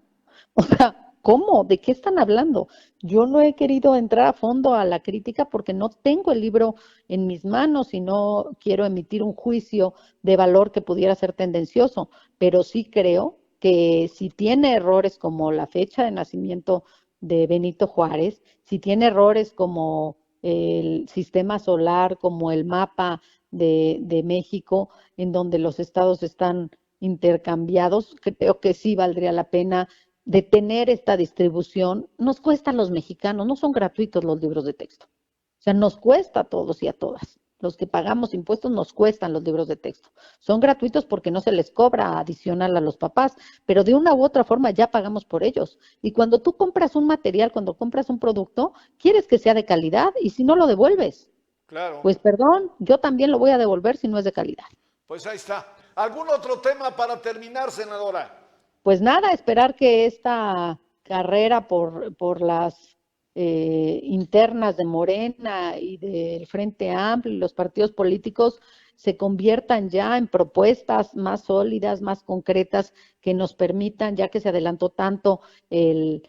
Speaker 10: O sea, ¿cómo? ¿De qué están hablando? Yo no he querido entrar a fondo a la crítica porque no tengo el libro en mis manos y no quiero emitir un juicio de valor que pudiera ser tendencioso, pero sí creo que si tiene errores como la fecha de nacimiento de Benito Juárez, si tiene errores como el sistema solar, como el mapa de México, en donde los estados están intercambiados, creo que sí valdría la pena detener esta distribución. Nos cuesta a los mexicanos, no son gratuitos los libros de texto. O sea, nos cuesta a todos y a todas. Los que pagamos impuestos nos cuestan los libros de texto. Son gratuitos porque no se les cobra adicional a los papás, pero de una u otra forma ya pagamos por ellos. Y cuando tú compras un material, cuando compras un producto, quieres que sea de calidad y si no lo devuelves.
Speaker 3: Claro.
Speaker 10: Pues perdón, yo también lo voy a devolver si no es de calidad.
Speaker 3: Pues ahí está. ¿Algún otro tema para terminar, senadora?
Speaker 10: Pues nada, esperar que esta carrera por las internas de Morena y del Frente Amplio y los partidos políticos se conviertan ya en propuestas más sólidas, más concretas, que nos permitan, ya que se adelantó tanto el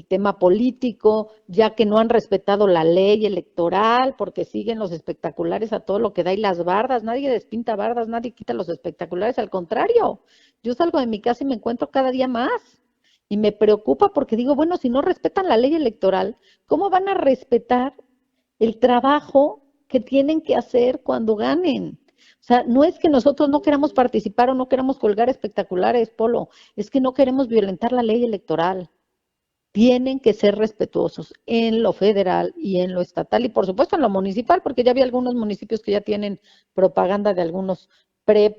Speaker 10: tema político, ya que no han respetado la ley electoral, porque siguen los espectaculares a todo lo que da y las bardas, nadie despinta bardas, nadie quita los espectaculares, al contrario, yo salgo de mi casa y me encuentro cada día más. Y me preocupa porque digo, bueno, si no respetan la ley electoral, ¿cómo van a respetar el trabajo que tienen que hacer cuando ganen? O sea, no es que nosotros no queramos participar o no queramos colgar espectaculares, Polo, es que no queremos violentar la ley electoral. Tienen que ser respetuosos en lo federal y en lo estatal y por supuesto en lo municipal, porque ya vi algunos municipios que ya tienen propaganda de algunos pre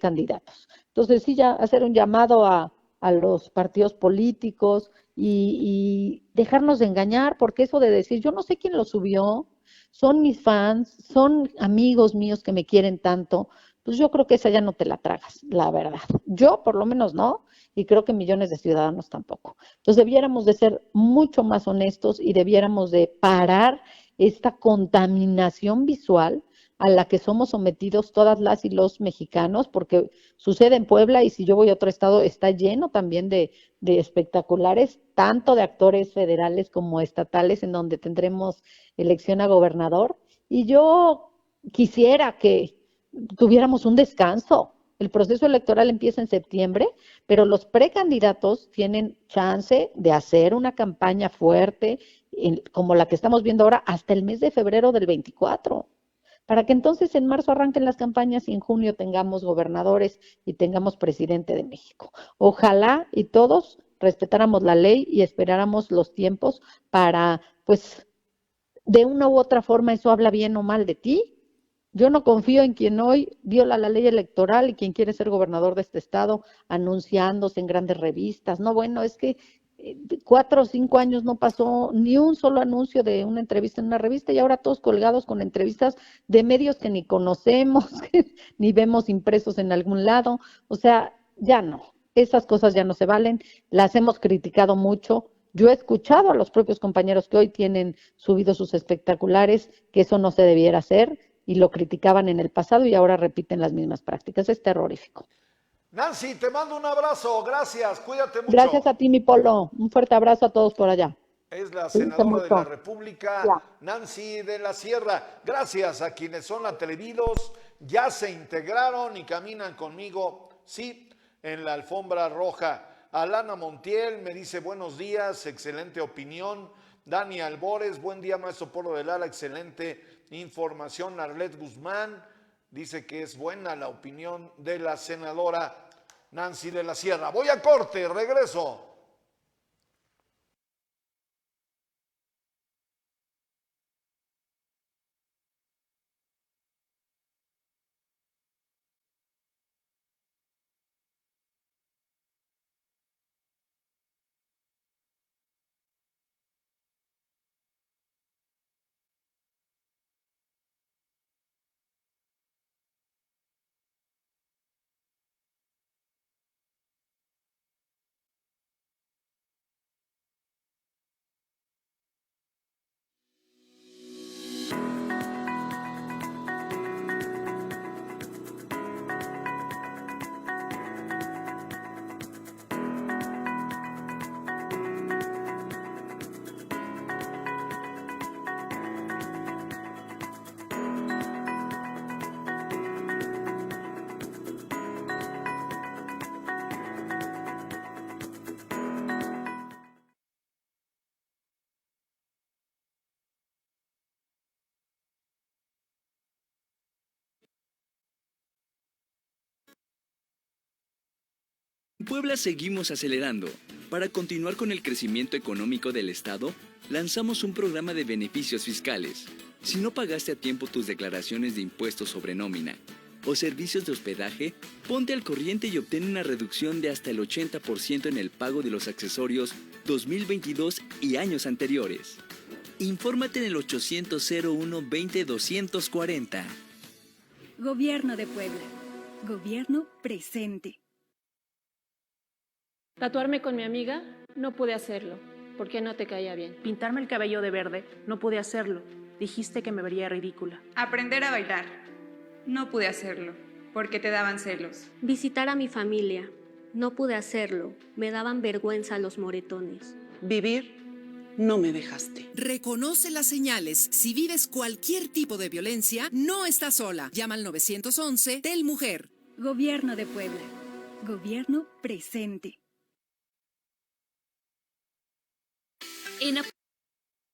Speaker 10: candidatos. Entonces sí, ya hacer un llamado a los partidos políticos y dejarnos de engañar, porque eso de decir, yo no sé quién lo subió, son mis fans, son amigos míos que me quieren tanto, pues yo creo que esa ya no te la tragas, la verdad. Yo por lo menos no, y creo que millones de ciudadanos tampoco. Entonces debiéramos de ser mucho más honestos y debiéramos de parar esta contaminación visual a la que somos sometidos todas las y los mexicanos, porque sucede en Puebla y si yo voy a otro estado está lleno también de espectaculares, tanto de actores federales como estatales, en donde tendremos elección a gobernador. Y yo quisiera que tuviéramos un descanso. El proceso electoral empieza en septiembre, pero los precandidatos tienen chance de hacer una campaña fuerte, como la que estamos viendo ahora, hasta el mes de febrero del 24, para que entonces en marzo arranquen las campañas y en junio tengamos gobernadores y tengamos presidente de México. Ojalá y todos respetáramos la ley y esperáramos los tiempos para, pues, de una u otra forma, eso habla bien o mal de ti. Yo no confío en quien hoy viola la ley electoral y quien quiere ser gobernador de este estado anunciándose en grandes revistas. No, bueno, es que 4 o 5 años no pasó ni un solo anuncio de una entrevista en una revista y ahora todos colgados con entrevistas de medios que ni conocemos, que ni vemos impresos en algún lado. O sea, ya no, esas cosas ya no se valen, las hemos criticado mucho. Yo he escuchado a los propios compañeros que hoy tienen subidos sus espectaculares que eso no se debiera hacer y lo criticaban en el pasado y ahora repiten las mismas prácticas. Es terrorífico.
Speaker 3: Nancy, te mando un abrazo, gracias, cuídate mucho.
Speaker 10: Gracias a ti, mi Polo. Un fuerte abrazo a todos por allá.
Speaker 3: Es la senadora de la República, Nancy de la Sierra. Gracias a quienes son atrevidos, ya se integraron y caminan conmigo, sí, en la alfombra roja. Alana Montiel me dice buenos días, excelente opinión. Dani Albores, buen día, maestro Polo del Ala, excelente información. Arlet Guzmán dice que es buena la opinión de la senadora Nancy de la Sierra. Voy a corte, regreso.
Speaker 7: Puebla seguimos acelerando. Para continuar con el crecimiento económico del Estado, lanzamos un programa de beneficios fiscales. Si no pagaste a tiempo tus declaraciones de impuestos sobre nómina o servicios de hospedaje, ponte al corriente y obtén una reducción de hasta el 80% en el pago de los accesorios 2022 y años anteriores. Infórmate en el 800-01-20-240.
Speaker 6: Gobierno de Puebla. Gobierno presente.
Speaker 11: Tatuarme con mi amiga, no pude hacerlo, porque no te caía bien.
Speaker 12: Pintarme el cabello de verde, no pude hacerlo. Dijiste que me vería ridícula.
Speaker 13: Aprender a bailar, no pude hacerlo, porque te daban celos.
Speaker 14: Visitar a mi familia, no pude hacerlo. Me daban vergüenza los moretones.
Speaker 15: Vivir, no me dejaste.
Speaker 16: Reconoce las señales. Si vives cualquier tipo de violencia, no estás sola. Llama al 911 Tel Mujer.
Speaker 6: Gobierno de Puebla. Gobierno presente.
Speaker 5: En apoyo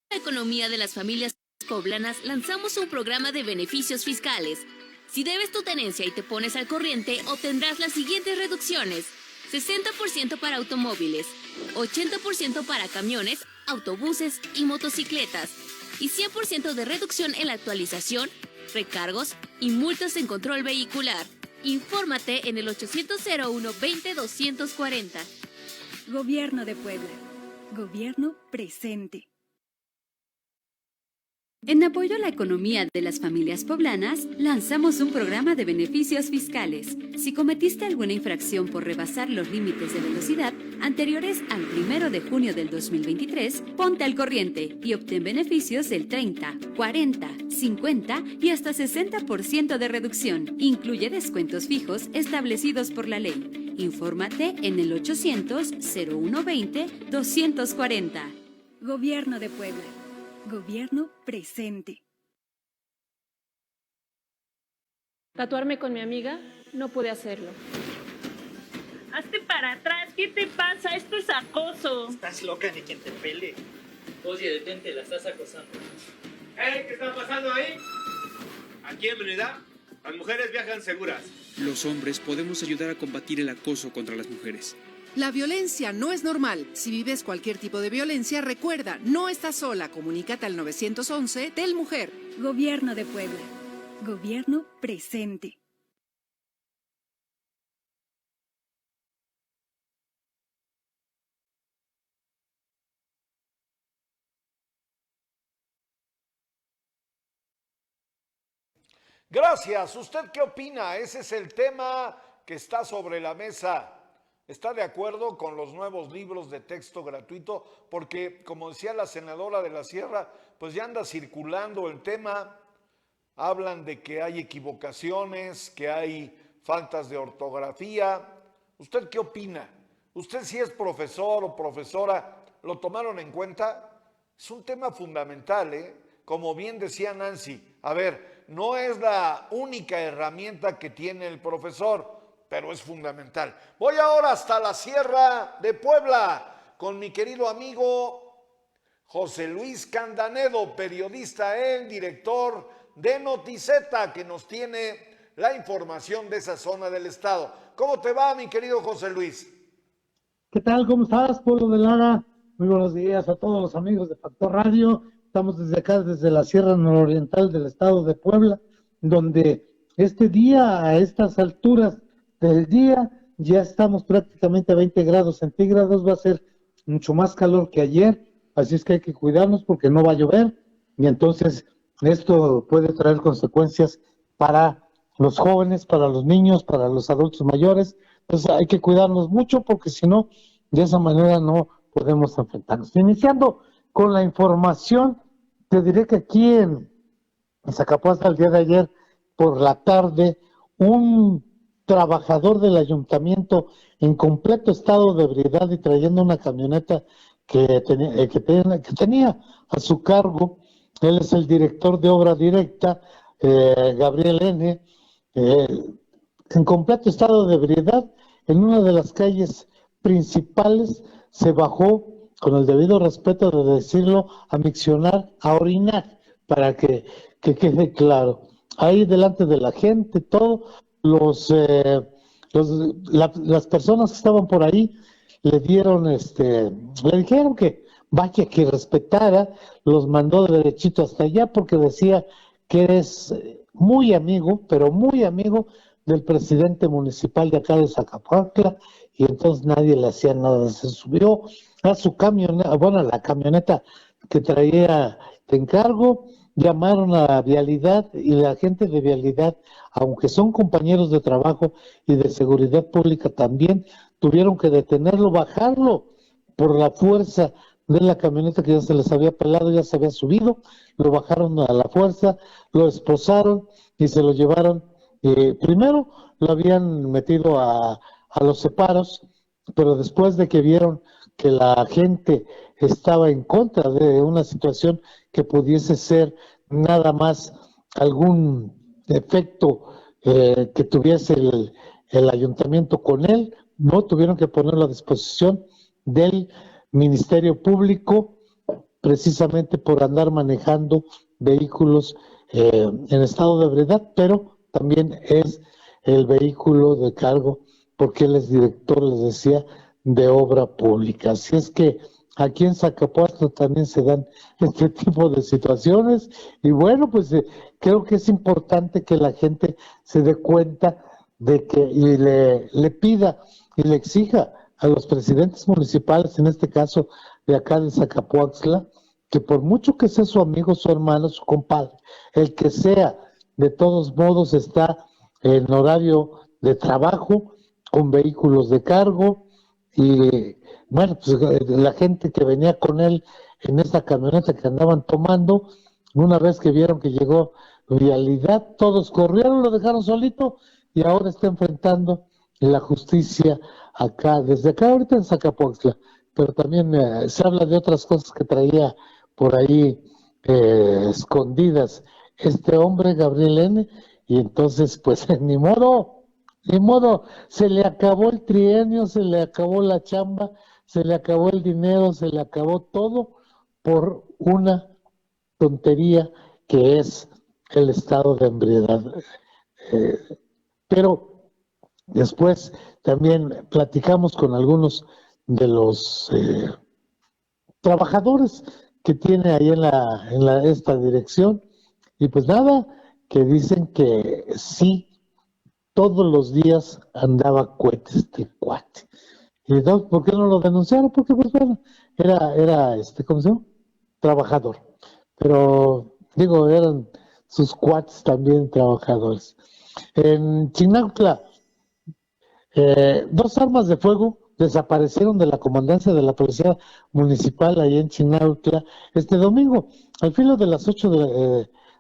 Speaker 5: a la economía de las familias poblanas, lanzamos un programa de beneficios fiscales. Si debes tu tenencia y te pones al corriente, obtendrás las siguientes reducciones: 60% para automóviles, 80% para camiones, autobuses y motocicletas, y 100% de reducción en la actualización, recargos y multas en control vehicular. Infórmate en el 800-01-20-240.
Speaker 6: Gobierno de Puebla. Gobierno presente.
Speaker 5: En apoyo a la economía de las familias poblanas, lanzamos un programa de beneficios fiscales. Si cometiste alguna infracción por rebasar los límites de velocidad anteriores al 1 de junio del 2023, ponte al corriente y obtén beneficios del 30, 40, 50 y hasta 60% de reducción. Incluye descuentos fijos establecidos por la ley. Infórmate en el 800-01-20-240.
Speaker 6: Gobierno de Puebla. Gobierno presente.
Speaker 11: Tatuarme con mi amiga, no pude hacerlo.
Speaker 12: Hazte para atrás, ¿qué te pasa? Esto es acoso.
Speaker 17: Estás loca, ni quien te pele.
Speaker 18: Oye, detente, la estás acosando.
Speaker 19: ¿Qué está pasando ahí? Aquí en mi unidad, las mujeres viajan seguras.
Speaker 20: Los hombres podemos ayudar a combatir el acoso contra las mujeres.
Speaker 16: La violencia no es normal. Si vives cualquier tipo de violencia, recuerda, no estás sola. Comunícate al 911 Tel Mujer.
Speaker 6: Gobierno de Puebla. Gobierno presente.
Speaker 3: Gracias. ¿Usted qué opina? Ese es el tema que está sobre la mesa. ¿Está de acuerdo con los nuevos libros de texto gratuito? Porque, como decía la senadora de la Sierra, pues ya anda circulando el tema. Hablan de que hay equivocaciones, que hay faltas de ortografía. ¿Usted qué opina? ¿Usted si es profesor o profesora, lo tomaron en cuenta? Es un tema fundamental, ¿eh? Como bien decía Nancy, a ver, no es la única herramienta que tiene el profesor, pero es fundamental. Voy ahora hasta la Sierra de Puebla con mi querido amigo José Luis Candanedo, periodista, director de Noticeta, que nos tiene la información de esa zona del estado. ¿Cómo te va, mi querido José Luis?
Speaker 21: ¿Qué tal? ¿Cómo estás, Pueblo de Lara? Muy buenos días a todos los amigos de Factor Radio. Estamos desde acá, desde la Sierra Nororiental del estado de Puebla, donde este día, a estas alturas del día, ya estamos prácticamente a 20 grados centígrados, va a ser mucho más calor que ayer, así es que hay que cuidarnos porque no va a llover, y entonces esto puede traer consecuencias para los jóvenes, para los niños, para los adultos mayores. Entonces hay que cuidarnos mucho porque si no, de esa manera no podemos enfrentarnos. Iniciando con la información, te diré que aquí en Zacapuaxtla el día de ayer por la tarde, un trabajador del ayuntamiento en completo estado de ebriedad y trayendo una camioneta que tenía a su cargo, él es el director de obra directa, Gabriel N., en completo estado de ebriedad, en una de las calles principales, se bajó, con el debido respeto de decirlo, a miccionar, a orinar, para que quede claro. Ahí delante de la gente, todos los las personas que estaban por ahí le dijeron que vaya, que respetara, los mandó derechito hasta allá porque decía que eres muy amigo, pero muy amigo del presidente municipal de acá de Zacapuatla, y entonces nadie le hacía nada. Se subió a su camioneta, bueno, a la camioneta que traía de encargo, llamaron a Vialidad y la gente de Vialidad, aunque son compañeros de trabajo y de seguridad pública también, tuvieron que detenerlo, bajarlo por la fuerza de la camioneta que ya se les había pelado, ya se había subido, lo bajaron a la fuerza, lo esposaron y se lo llevaron. Primero lo habían metido a los separos, pero después de que vieron que la gente estaba en contra de una situación que pudiese ser nada más algún efecto que tuviese el ayuntamiento con él, no tuvieron que ponerlo a disposición del Ministerio Público, precisamente por andar manejando vehículos en estado de ebriedad, pero también es el vehículo de cargo, porque él es director, les decía, de obra pública. Así es que aquí en Zacapuatla también se dan este tipo de situaciones, y bueno, pues creo que es importante que la gente se dé cuenta de que, y le pida y le exija a los presidentes municipales, en este caso de acá de Zacapuatla, que por mucho que sea su amigo, su hermano, su compadre, el que sea, de todos modos está en horario de trabajo, con vehículos de cargo, y bueno, pues la gente que venía con él en esa camioneta que andaban tomando, una vez que vieron que llegó Vialidad, todos corrieron, lo dejaron solito, y ahora está enfrentando la justicia acá, desde acá ahorita en Zacapuatla, pero también se habla de otras cosas que traía por ahí escondidas este hombre, Gabriel N., y entonces pues ni modo, se le acabó el trienio, se le acabó la chamba, se le acabó el dinero, se le acabó todo por una tontería que es el estado de ebriedad. Pero después también platicamos con algunos de los trabajadores que tiene ahí en esta dirección, y pues nada, que dicen que sí, todos los días andaba cohetes este cuate. Y entonces, ¿por qué no lo denunciaron? Porque pues bueno, era ¿cómo se llama? Trabajador. Pero digo, eran sus cuates también trabajadores. En Chinautla, 2 armas de fuego desaparecieron de la comandancia de la policía municipal ahí en Chinautla este domingo, al filo de las 8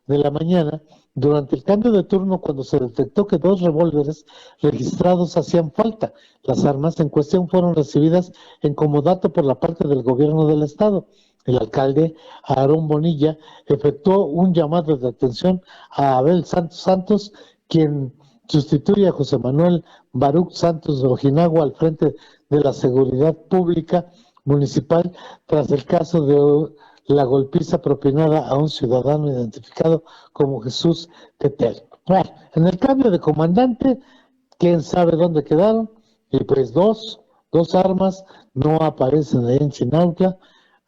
Speaker 21: de la mañana, durante el cambio de turno, cuando se detectó que 2 revólveres registrados hacían falta. Las armas en cuestión fueron recibidas en comodato por la parte del gobierno del estado. El alcalde Aarón Bonilla efectuó un llamado de atención a Abel Santos, quien sustituye a José Manuel Baruch Santos Ojinagua al frente de la seguridad pública municipal tras el caso de la golpiza propinada a un ciudadano identificado como Jesús Tetel. Bueno, en el cambio de comandante, quién sabe dónde quedaron, y pues dos armas no aparecen ahí en Chinautla.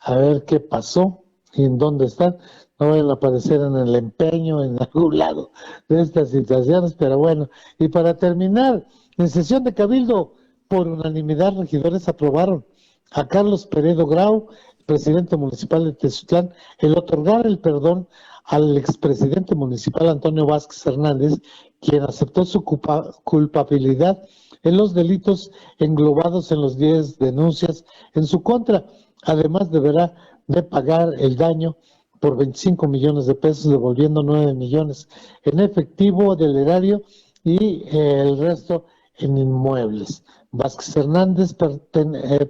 Speaker 21: A ver qué pasó y en dónde están. No van a aparecer en el empeño, en algún lado de estas situaciones, pero bueno. Y para terminar, en sesión de Cabildo, por unanimidad, regidores aprobaron a Carlos Peredo Grau, presidente municipal de Tezutlán, el otorgar el perdón al expresidente municipal Antonio Vázquez Hernández, quien aceptó su culpabilidad en los delitos englobados en los 10 denuncias en su contra. Además, deberá de pagar el daño por 25 millones de pesos, devolviendo 9 millones en efectivo del erario y el resto en inmuebles. Vázquez Hernández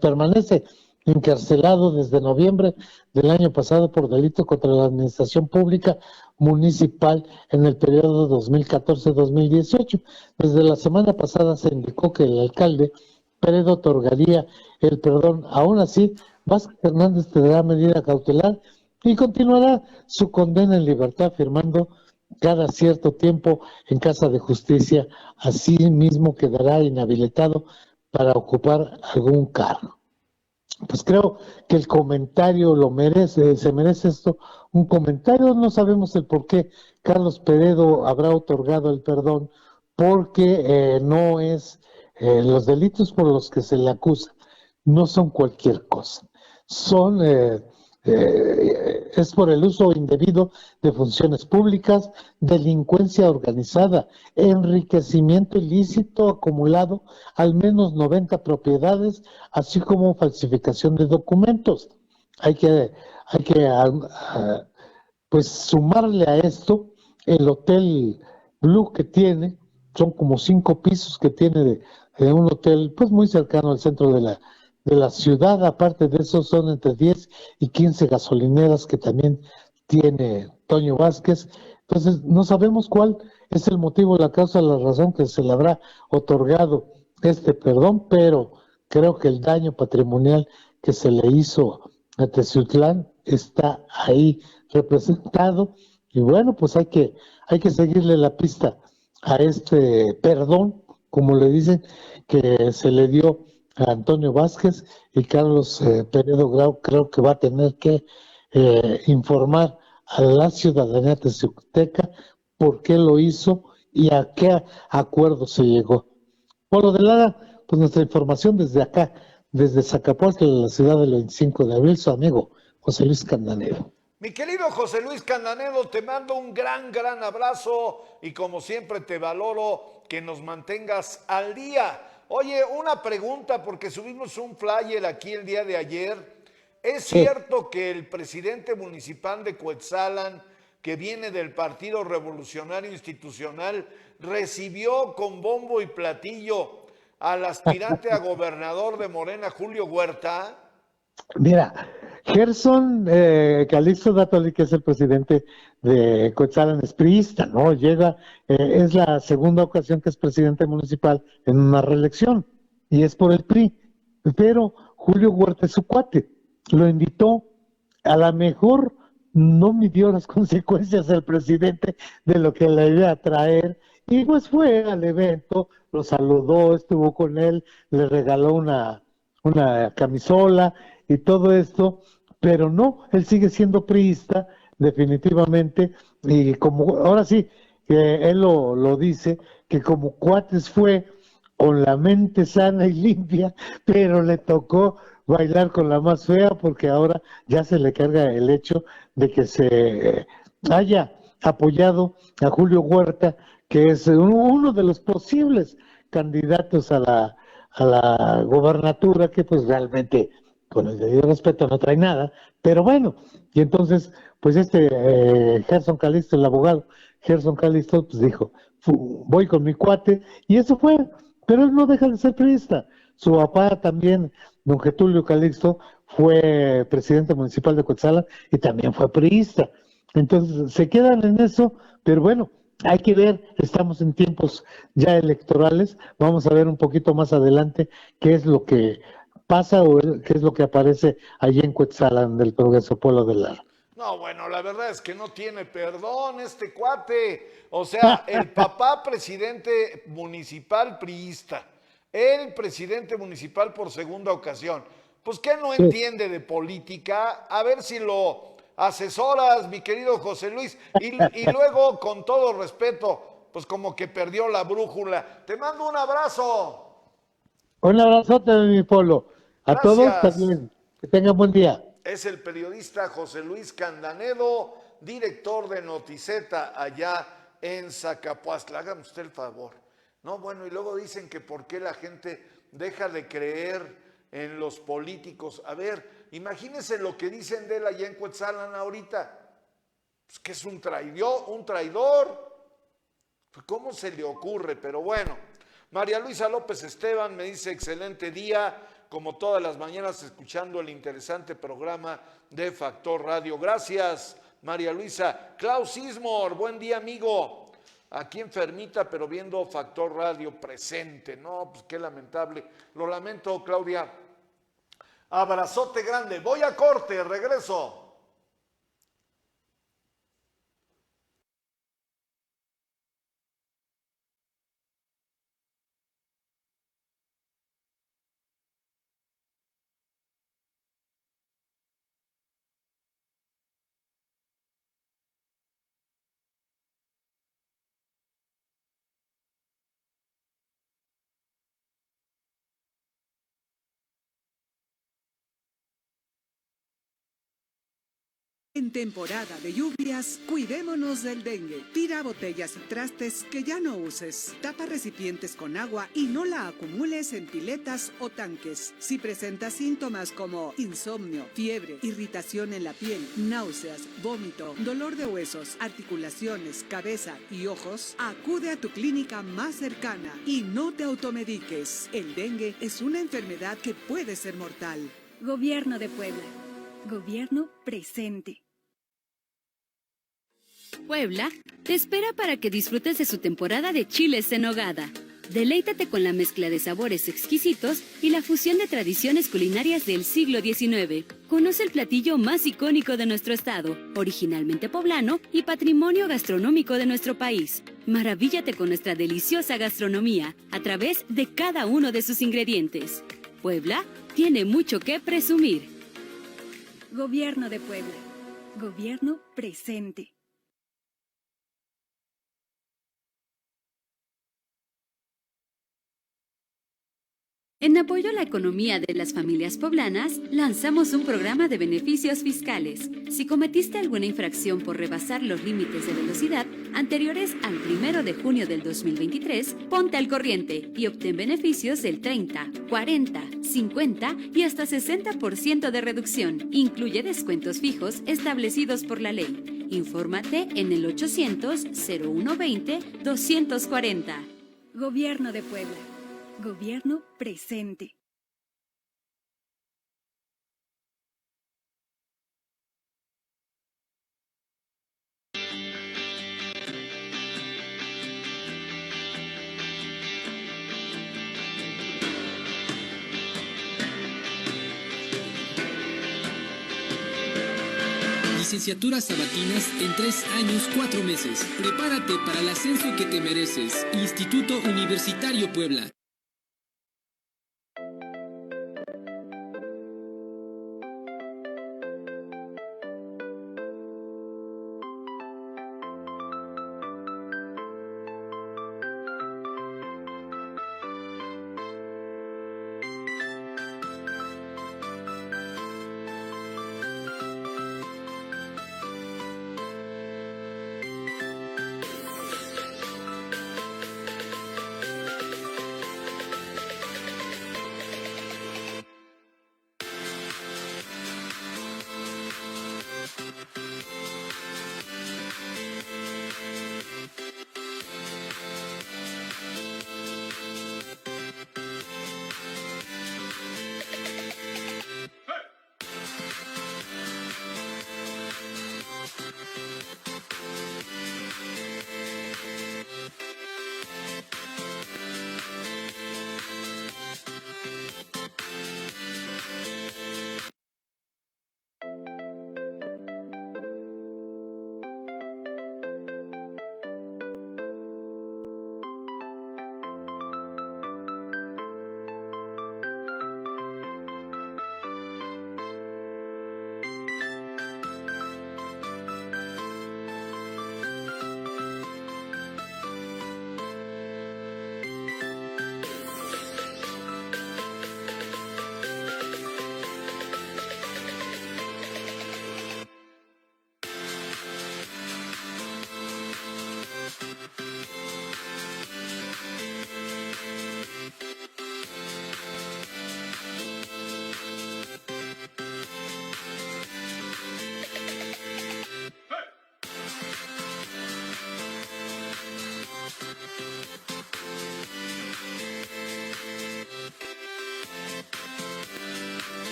Speaker 21: permanece encarcelado desde noviembre del año pasado por delito contra la administración pública municipal en el periodo 2014-2018. Desde la semana pasada se indicó que el alcalde Peredo otorgaría el perdón. Aún así, Vázquez Hernández tendrá medida cautelar y continuará su condena en libertad, afirmando cada cierto tiempo en casa de justicia, así mismo quedará inhabilitado para ocupar algún cargo. Pues creo que el comentario lo merece, se merece esto, un comentario, no sabemos el por qué Carlos Peredo habrá otorgado el perdón, porque no es, los delitos por los que se le acusa no son cualquier cosa, son, es por el uso indebido de funciones públicas, delincuencia organizada, enriquecimiento ilícito acumulado, al menos 90 propiedades, así como falsificación de documentos. Hay que pues sumarle a esto el Hotel Blue que tiene, son como 5 pisos que tiene de un hotel pues muy cercano al centro de la ciudad. Aparte de eso son entre 10 y 15 gasolineras que también tiene Toño Vázquez. Entonces no sabemos cuál es el motivo, la causa, la razón que se le habrá otorgado este perdón, pero creo que el daño patrimonial que se le hizo a Teciutlán está ahí representado, y bueno, pues hay que seguirle la pista a este perdón, como le dicen, que se le dio a Antonio Vázquez, y Carlos Peredo Grau creo que va a tener que informar a la ciudadanía teciuteca por qué lo hizo y a qué acuerdo se llegó. Polo de Lara, pues nuestra información desde acá, desde Zacapuastla, la ciudad del 25 de abril, su amigo José Luis Candanedo.
Speaker 3: Mi querido José Luis Candanedo, te mando un gran abrazo y como siempre te valoro que nos mantengas al día. Oye, una pregunta, porque subimos un flyer aquí el día de ayer. ¿Es cierto que el presidente municipal de Cuetzalan, que viene del Partido Revolucionario Institucional, recibió con bombo y platillo al aspirante a gobernador de Morena, Julio Huerta?
Speaker 21: Mira, Gerson Calixto Datoli, que es el presidente de Cuetzalan, es priista, ¿no? Llega, es la segunda ocasión que es presidente municipal en una reelección, y es por el PRI. Pero Julio Huerta es su cuate, lo invitó, a lo mejor no midió las consecuencias el presidente de lo que le iba a traer, y pues fue al evento, lo saludó, estuvo con él, le regaló una camisola y todo esto, pero no, él sigue siendo priista, definitivamente, y como ahora sí, que él lo dice, que como cuates fue con la mente sana y limpia, pero le tocó bailar con la más fea, porque ahora ya se le carga el hecho de que se haya apoyado a Julio Huerta, que es uno de los posibles candidatos a la gobernatura, que pues realmente, con el debido respeto, no trae nada, pero bueno, y entonces, pues Gerson Calixto, el abogado Gerson Calixto, pues dijo, voy con mi cuate, y eso fue, pero él no deja de ser priista. Su papá también, don Getulio Calixto, fue presidente municipal de Cuetzalan y también fue priista. Entonces, se quedan en eso, pero bueno, hay que ver, estamos en tiempos ya electorales, vamos a ver un poquito más adelante qué es lo que pasa o qué es lo que aparece allí en Cuetzalan del Progreso, Polo de Lara.
Speaker 3: No, bueno, la verdad es que no tiene perdón este cuate. O sea, el papá presidente municipal priista, el presidente municipal por segunda ocasión. Pues que no entiende de política, a ver si lo asesoras, mi querido José Luis, y luego, con todo respeto, pues como que perdió la brújula. Te mando un abrazo.
Speaker 21: Un abrazote, mi Polo. A
Speaker 3: Gracias.
Speaker 21: todos también. Que tengan buen día.
Speaker 3: Es el periodista José Luis Candanedo, director de Noticeta allá en Zacapuastla. Hágame usted el favor. No, bueno, y luego dicen que por qué la gente deja de creer en los políticos. A ver, imagínense lo que dicen de él allá en Cuetzalan ahorita. Pues que es un traidor. Pues ¿cómo se le ocurre? Pero bueno, María Luisa López Esteban me dice excelente día, como todas las mañanas escuchando el interesante programa de Factor Radio. Gracias, María Luisa. Klaus Ismor, buen día, amigo. Aquí enfermita, pero viendo Factor Radio presente. No, pues qué lamentable. Lo lamento, Claudia. Abrazote grande. Voy a corte, regreso.
Speaker 9: En temporada de lluvias, cuidémonos del dengue. Tira botellas y trastes que ya no uses. Tapa recipientes con agua y no la acumules en piletas o tanques. Si presentas síntomas como insomnio, fiebre, irritación en la piel, náuseas, vómito, dolor de huesos, articulaciones, cabeza y ojos, acude a tu clínica más cercana y no te automediques. El dengue es una enfermedad que puede ser mortal.
Speaker 6: Gobierno de Puebla. Gobierno presente.
Speaker 5: Puebla te espera para que disfrutes de su temporada de chiles en nogada. Deleítate con la mezcla de sabores exquisitos y la fusión de tradiciones culinarias del siglo XIX. Conoce el platillo más icónico de nuestro estado, originalmente poblano y patrimonio gastronómico de nuestro país. Maravíllate con nuestra deliciosa gastronomía a través de cada uno de sus ingredientes. Puebla tiene mucho que presumir.
Speaker 6: Gobierno de Puebla. Gobierno presente.
Speaker 5: En apoyo a la economía de las familias poblanas, lanzamos un programa de beneficios fiscales. Si cometiste alguna infracción por rebasar los límites de velocidad anteriores al 1 de junio del 2023, ponte al corriente y obtén beneficios del 30, 40, 50 y hasta 60% de reducción. Incluye descuentos fijos establecidos por la ley. Infórmate en el 800-0120-240.
Speaker 6: Gobierno de Puebla. Gobierno presente.
Speaker 20: Licenciaturas sabatinas en 3 años, 4 meses. Prepárate para el ascenso que te mereces. Instituto Universitario Puebla.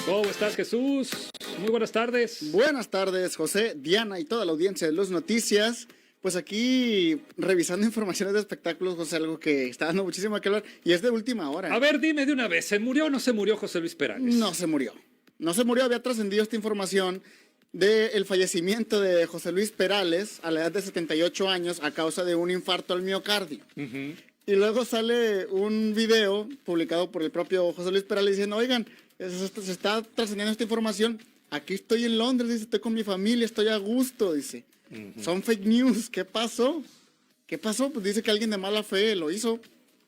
Speaker 1: ¿Cómo estás, Jesús? Muy buenas tardes.
Speaker 22: Buenas tardes, José, Diana y toda la audiencia de Luz Noticias. Pues aquí revisando informaciones de espectáculos, José, algo que está dando muchísimo que hablar y es de última hora.
Speaker 1: A ver, dime de una vez, ¿se murió o no se murió José Luis Perales?
Speaker 22: No se murió. No se murió, había trascendido esta información del fallecimiento de José Luis Perales a la edad de 78 años a causa de un infarto al miocardio. Y luego sale un video publicado por el propio José Luis Perales diciendo, oigan, se está trascendiendo esta información, aquí estoy en Londres, dice, estoy con mi familia, estoy a gusto, dice. Son fake news, ¿qué pasó? ¿Qué pasó? Pues dice que alguien de mala fe lo hizo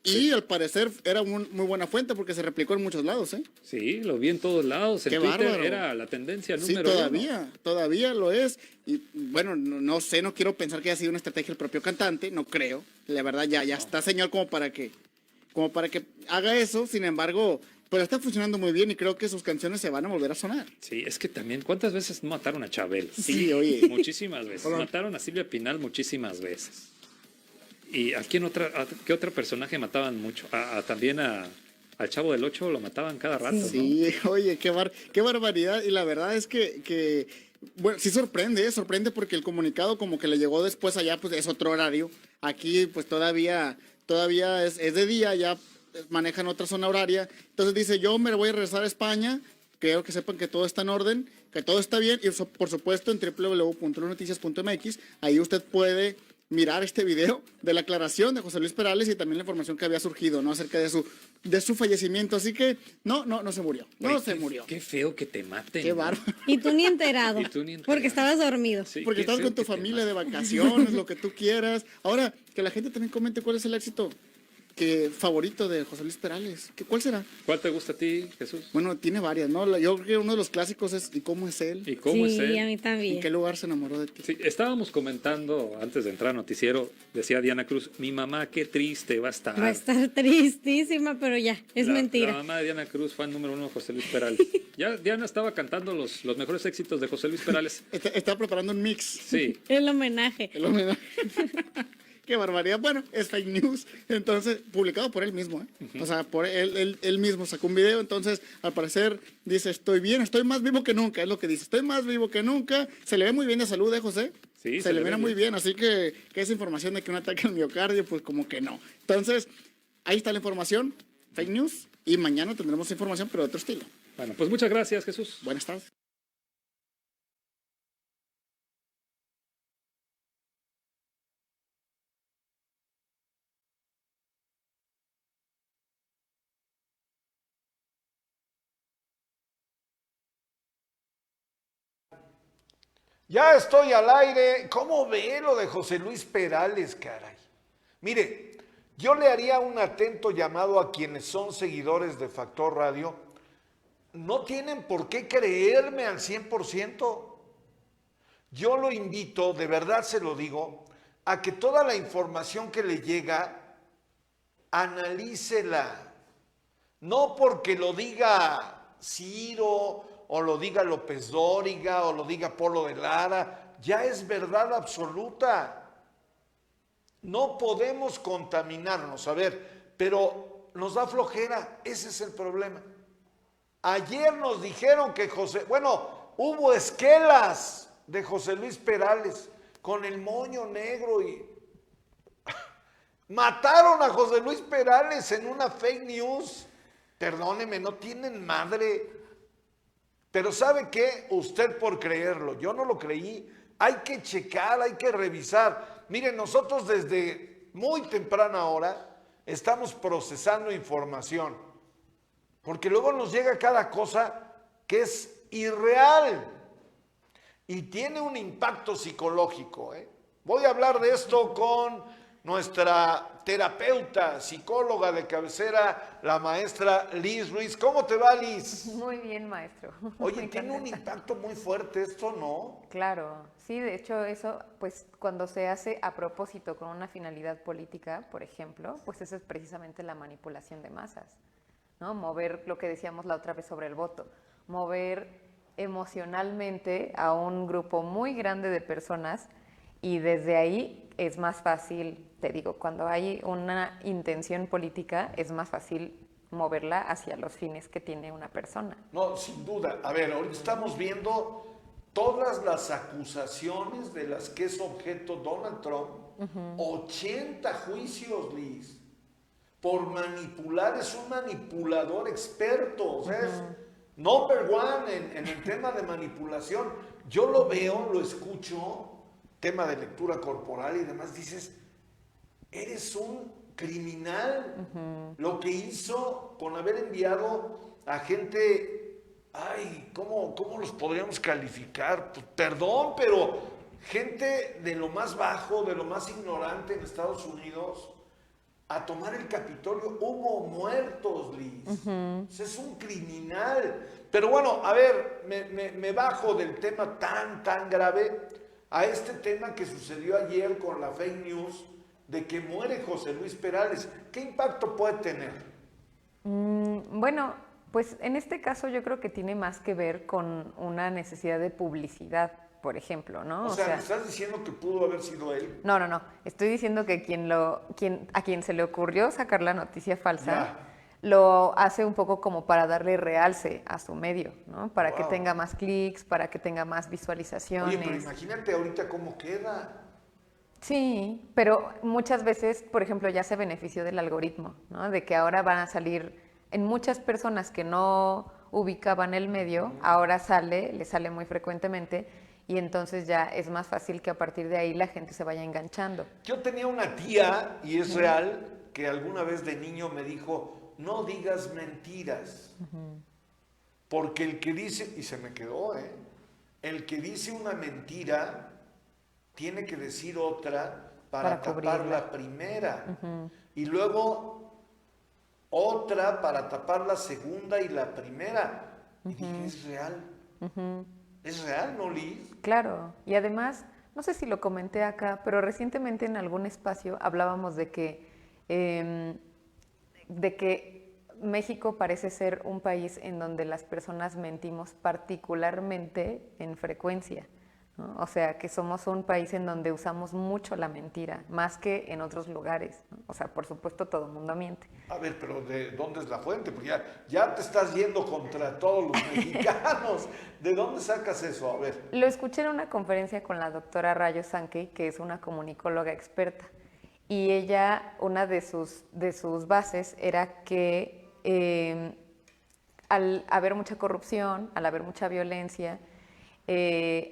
Speaker 22: Y al parecer era muy buena fuente porque se replicó en muchos lados, ¿eh?
Speaker 1: Sí, lo vi en todos lados. En
Speaker 22: Qué
Speaker 1: Twitter
Speaker 22: bárbaro.
Speaker 1: era la tendencia número
Speaker 22: todavía lo es. Y bueno, no sé, no quiero pensar que haya sido una estrategia del propio cantante, no creo. La verdad ya está señor como para que haga eso. Sin embargo, pero está funcionando muy bien y creo que sus canciones se van a volver a sonar.
Speaker 1: Sí, es que también, ¿cuántas veces mataron a Chabelo?
Speaker 22: Sí, oye.
Speaker 1: Muchísimas veces.
Speaker 22: Hola.
Speaker 1: Mataron a Silvia Pinal muchísimas veces. ¿Y a qué otro personaje mataban mucho? También al Chavo del Ocho lo mataban cada rato,
Speaker 22: Sí,
Speaker 1: ¿no?
Speaker 22: oye, qué barbaridad. Y la verdad es que bueno, sí sorprende porque el comunicado como que le llegó después allá, pues es otro horario. Aquí pues todavía es de día, ya manejan otra zona horaria. Entonces dice, yo me voy a regresar a España, quiero que sepan que todo está en orden, que todo está bien. Y por supuesto en www.noticias.mx, ahí usted puede mirar este video de la aclaración de José Luis Perales y también la información que había surgido, ¿no? Acerca de su fallecimiento. Así que no se murió. Se murió.
Speaker 1: Qué feo que te maten.
Speaker 22: Qué bárbaro.
Speaker 2: Y tú ni enterado. Porque estabas dormido.
Speaker 1: Sí,
Speaker 22: porque estabas con tu familia de vacaciones, lo que tú quieras. Ahora, que la gente también comente cuál es el éxito favorito de José Luis Perales. ¿Cuál será?
Speaker 1: ¿Cuál te gusta a ti, Jesús?
Speaker 22: Bueno, tiene varias, ¿no? Yo creo que uno de los clásicos es ¿Y cómo es él?
Speaker 1: ¿Y cómo es él?
Speaker 2: Sí, a mí también.
Speaker 22: ¿En qué lugar se enamoró de ti?
Speaker 1: Sí, estábamos comentando antes de entrar al noticiero, decía Diana Cruz, mi mamá qué triste va a estar.
Speaker 2: Va a estar tristísima, pero ya, es mentira.
Speaker 1: La mamá de Diana Cruz, fan número 1 de José Luis Perales. Ya Diana estaba cantando los mejores éxitos de José Luis Perales.
Speaker 22: Está preparando un mix.
Speaker 1: Sí.
Speaker 2: El homenaje.
Speaker 22: Qué barbaridad. Bueno, es fake news. Entonces, publicado por él mismo, ¿eh? O sea, por él mismo sacó un video. Entonces, al parecer, dice, estoy bien, estoy más vivo que nunca. Es lo que dice, estoy más vivo que nunca. Se le ve muy bien de salud, ¿eh, José?
Speaker 1: Sí,
Speaker 22: se le ve muy bien. Así que esa información de que un ataque al miocardio, pues como que no. Entonces, ahí está la información, fake news. Y mañana tendremos información, pero de otro estilo.
Speaker 1: Bueno, pues muchas gracias, Jesús.
Speaker 22: Buenas tardes.
Speaker 3: Ya estoy al aire. ¿Cómo ve lo de José Luis Perales, caray? Mire, yo le haría un atento llamado a quienes son seguidores de Factor Radio. No tienen por qué creerme al 100%. Yo lo invito, de verdad se lo digo, a que toda la información que le llega, analícela. No porque lo diga Ciro o lo diga López Dóriga, o lo diga Polo de Lara, ya es verdad absoluta. No podemos contaminarnos, a ver, pero nos da flojera, ese es el problema. Ayer nos dijeron que hubo esquelas de José Luis Perales con el moño negro y mataron a José Luis Perales en una fake news. Perdóneme, no tienen madre. Pero ¿sabe qué? Usted por creerlo, yo no lo creí. Hay que checar, hay que revisar. Miren, nosotros desde muy temprana hora estamos procesando información, porque luego nos llega cada cosa que es irreal y tiene un impacto psicológico, ¿eh? Voy a hablar de esto con nuestra terapeuta, psicóloga de cabecera, la maestra Liz Ruiz. ¿Cómo te va, Liz?
Speaker 4: Muy bien, maestro.
Speaker 3: Oye, tiene un impacto muy fuerte esto, ¿no?
Speaker 4: Claro, sí, de hecho eso, pues cuando se hace a propósito con una finalidad política, por ejemplo, pues eso es precisamente la manipulación de masas, ¿no? Mover lo que decíamos la otra vez sobre el voto, mover emocionalmente a un grupo muy grande de personas y desde ahí es más fácil, te digo, cuando hay una intención política es más fácil moverla hacia los fines que tiene una persona.
Speaker 3: No, sin duda. A ver, ahorita estamos viendo todas las acusaciones de las que es objeto Donald Trump. 80 juicios, Liz, por manipular. Es un manipulador experto, o sea, es number one en el tema de manipulación. Yo lo veo, lo escucho, tema de lectura corporal y demás, dices, eres un criminal. Lo que hizo con haber enviado a gente, ay, ¿cómo los podríamos calificar? Pues, perdón, pero gente de lo más bajo, de lo más ignorante en Estados Unidos, a tomar el Capitolio. Hubo muertos, Liz. Es un criminal. Pero bueno, a ver, me bajo del tema tan grave a este tema que sucedió ayer con la fake news de que muere José Luis Perales. ¿Qué impacto puede tener?
Speaker 4: Bueno, pues en este caso yo creo que tiene más que ver con una necesidad de publicidad, por ejemplo, ¿no?
Speaker 3: O sea, ¿me estás diciendo que pudo haber sido él?
Speaker 4: No. Estoy diciendo que a quien se le ocurrió sacar la noticia falsa, lo hace un poco como para darle realce a su medio, ¿no? Para que tenga más clics, para que tenga más visualizaciones.
Speaker 3: Oye, pero imagínate ahorita cómo queda.
Speaker 4: Sí, pero muchas veces, por ejemplo, ya se benefició del algoritmo, ¿no? De que ahora van a salir en muchas personas que no ubicaban el medio, ahora le sale muy frecuentemente, y entonces ya es más fácil que a partir de ahí la gente se vaya enganchando.
Speaker 3: Yo tenía una tía, y es real, que alguna vez de niño me dijo, no digas mentiras, porque el que dice, y se me quedó, el que dice una mentira tiene que decir otra para tapar la primera, y luego otra para tapar la segunda y la primera. Y dije, es real. Es real, ¿no, Liz?
Speaker 4: Claro, y además, no sé si lo comenté acá, pero recientemente en algún espacio hablábamos de que México parece ser un país en donde las personas mentimos particularmente en frecuencia, ¿no? O sea, que somos un país en donde usamos mucho la mentira, más que en otros lugares, ¿no? O sea, por supuesto, todo el mundo miente.
Speaker 3: A ver, pero ¿de dónde es la fuente? Porque ya te estás yendo contra todos los mexicanos. ¿De dónde sacas eso? A ver.
Speaker 4: Lo escuché en una conferencia con la doctora Rayo Sankey, que es una comunicóloga experta. Y ella, una de sus bases era que al haber mucha corrupción, al haber mucha violencia,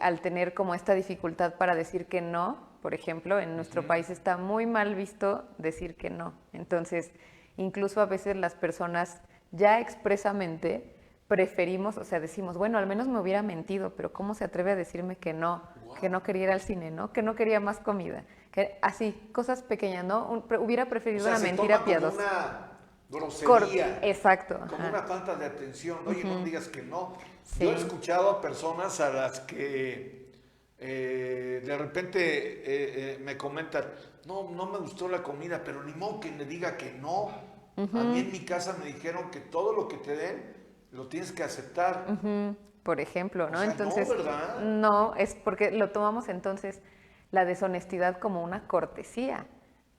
Speaker 4: al tener como esta dificultad para decir que no, por ejemplo, en nuestro país está muy mal visto decir que no. Entonces, incluso a veces las personas ya expresamente preferimos, o sea, decimos, bueno, al menos me hubiera mentido, pero ¿cómo se atreve a decirme que no quería ir al cine, ¿no? Que no quería más comida? Que así, cosas pequeñas, ¿no? Hubiera preferido una mentira piadosa.
Speaker 3: Como una grosería.
Speaker 4: Exacto.
Speaker 3: Como una falta de atención. Oye, no digas que no.
Speaker 4: Sí.
Speaker 3: Yo he escuchado a personas a las que de repente me comentan, no me gustó la comida, pero ni modo que le diga que no. A mí en mi casa me dijeron que todo lo que te den lo tienes que aceptar.
Speaker 4: Por ejemplo, ¿no?
Speaker 3: O sea,
Speaker 4: entonces,
Speaker 3: no, ¿verdad?
Speaker 4: No, es porque lo tomamos entonces la deshonestidad como una cortesía,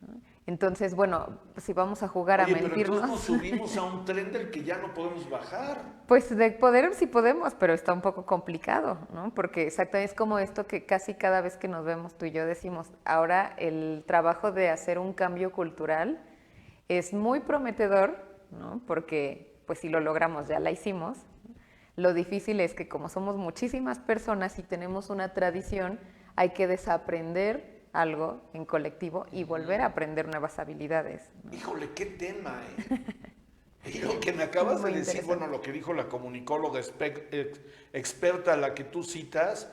Speaker 4: ¿no? Entonces, bueno, si vamos a jugar a mentirnos...
Speaker 3: Pero entonces nos subimos a un tren del que ya no podemos bajar.
Speaker 4: Pues de poder sí podemos, pero está un poco complicado, ¿no? Porque exactamente es como esto que casi cada vez que nos vemos tú y yo decimos, ahora el trabajo de hacer un cambio cultural es muy prometedor, ¿no? Porque pues si lo logramos ya la hicimos. Lo difícil es que como somos muchísimas personas y tenemos una tradición, hay que desaprender algo en colectivo y volver a aprender nuevas habilidades, ¿no?
Speaker 3: Híjole, qué tema, Y lo que me acabas de decir, bueno, lo que dijo la comunicóloga experta a la que tú citas,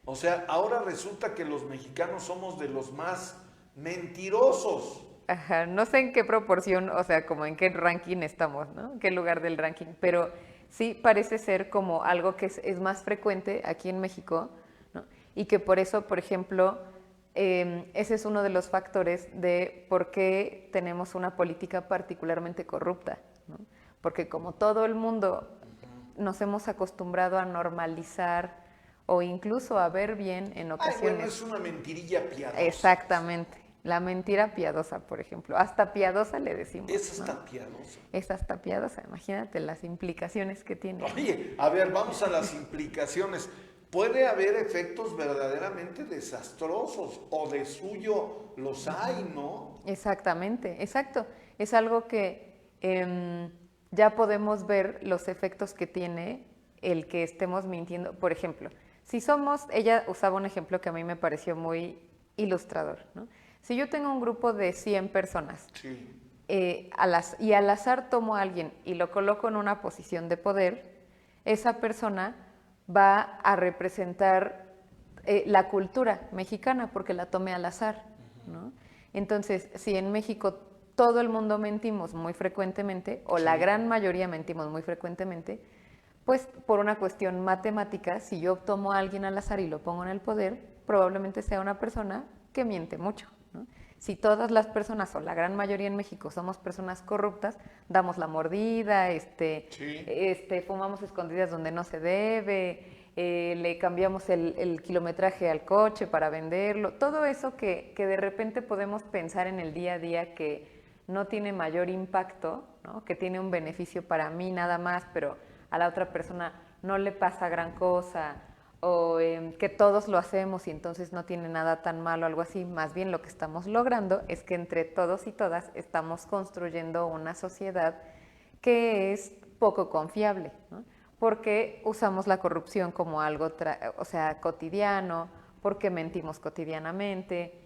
Speaker 3: o sea, ahora resulta que los mexicanos somos de los más mentirosos.
Speaker 4: Ajá, no sé en qué proporción, o sea, como en qué ranking estamos, ¿no? ¿En qué lugar del ranking? Pero sí parece ser como algo que es más frecuente aquí en México, ¿no? Y que por eso, por ejemplo, ese es uno de los factores de por qué tenemos una política particularmente corrupta, ¿no? Porque como todo el mundo nos hemos acostumbrado a normalizar o incluso a ver bien en ocasiones.
Speaker 3: Bueno, es una mentirilla piadosa.
Speaker 4: Exactamente. La mentira piadosa, por ejemplo. Hasta piadosa le decimos.
Speaker 3: Es hasta
Speaker 4: ¿no?
Speaker 3: piadosa.
Speaker 4: Es hasta piadosa. Imagínate las implicaciones que tiene.
Speaker 3: Oye, a ver, vamos a las implicaciones. Puede haber efectos verdaderamente desastrosos, o de suyo los hay, ¿no?
Speaker 4: Exactamente, exacto. Es algo que ya podemos ver los efectos que tiene el que estemos mintiendo. Por ejemplo, si somos, ella usaba un ejemplo que a mí me pareció muy ilustrador, ¿no? Si yo tengo un grupo de 100 personas y al azar tomo a alguien y lo coloco en una posición de poder, esa persona va a representar la cultura mexicana porque la tomé al azar, ¿no? Entonces, si en México todo el mundo mentimos muy frecuentemente, o la gran mayoría mentimos muy frecuentemente, pues por una cuestión matemática, si yo tomo a alguien al azar y lo pongo en el poder, probablemente sea una persona que miente mucho, ¿no? Si todas las personas, o la gran mayoría en México, somos personas corruptas, damos la mordida, fumamos escondidas donde no se debe, le cambiamos el kilometraje al coche para venderlo, todo eso que de repente podemos pensar en el día a día que no tiene mayor impacto, ¿no? Que tiene un beneficio para mí nada más, pero a la otra persona no le pasa gran cosa, o que todos lo hacemos y entonces no tiene nada tan malo, algo así. Más bien lo que estamos logrando es que entre todos y todas estamos construyendo una sociedad que es poco confiable, ¿no? Porque usamos la corrupción como algo cotidiano, porque mentimos cotidianamente,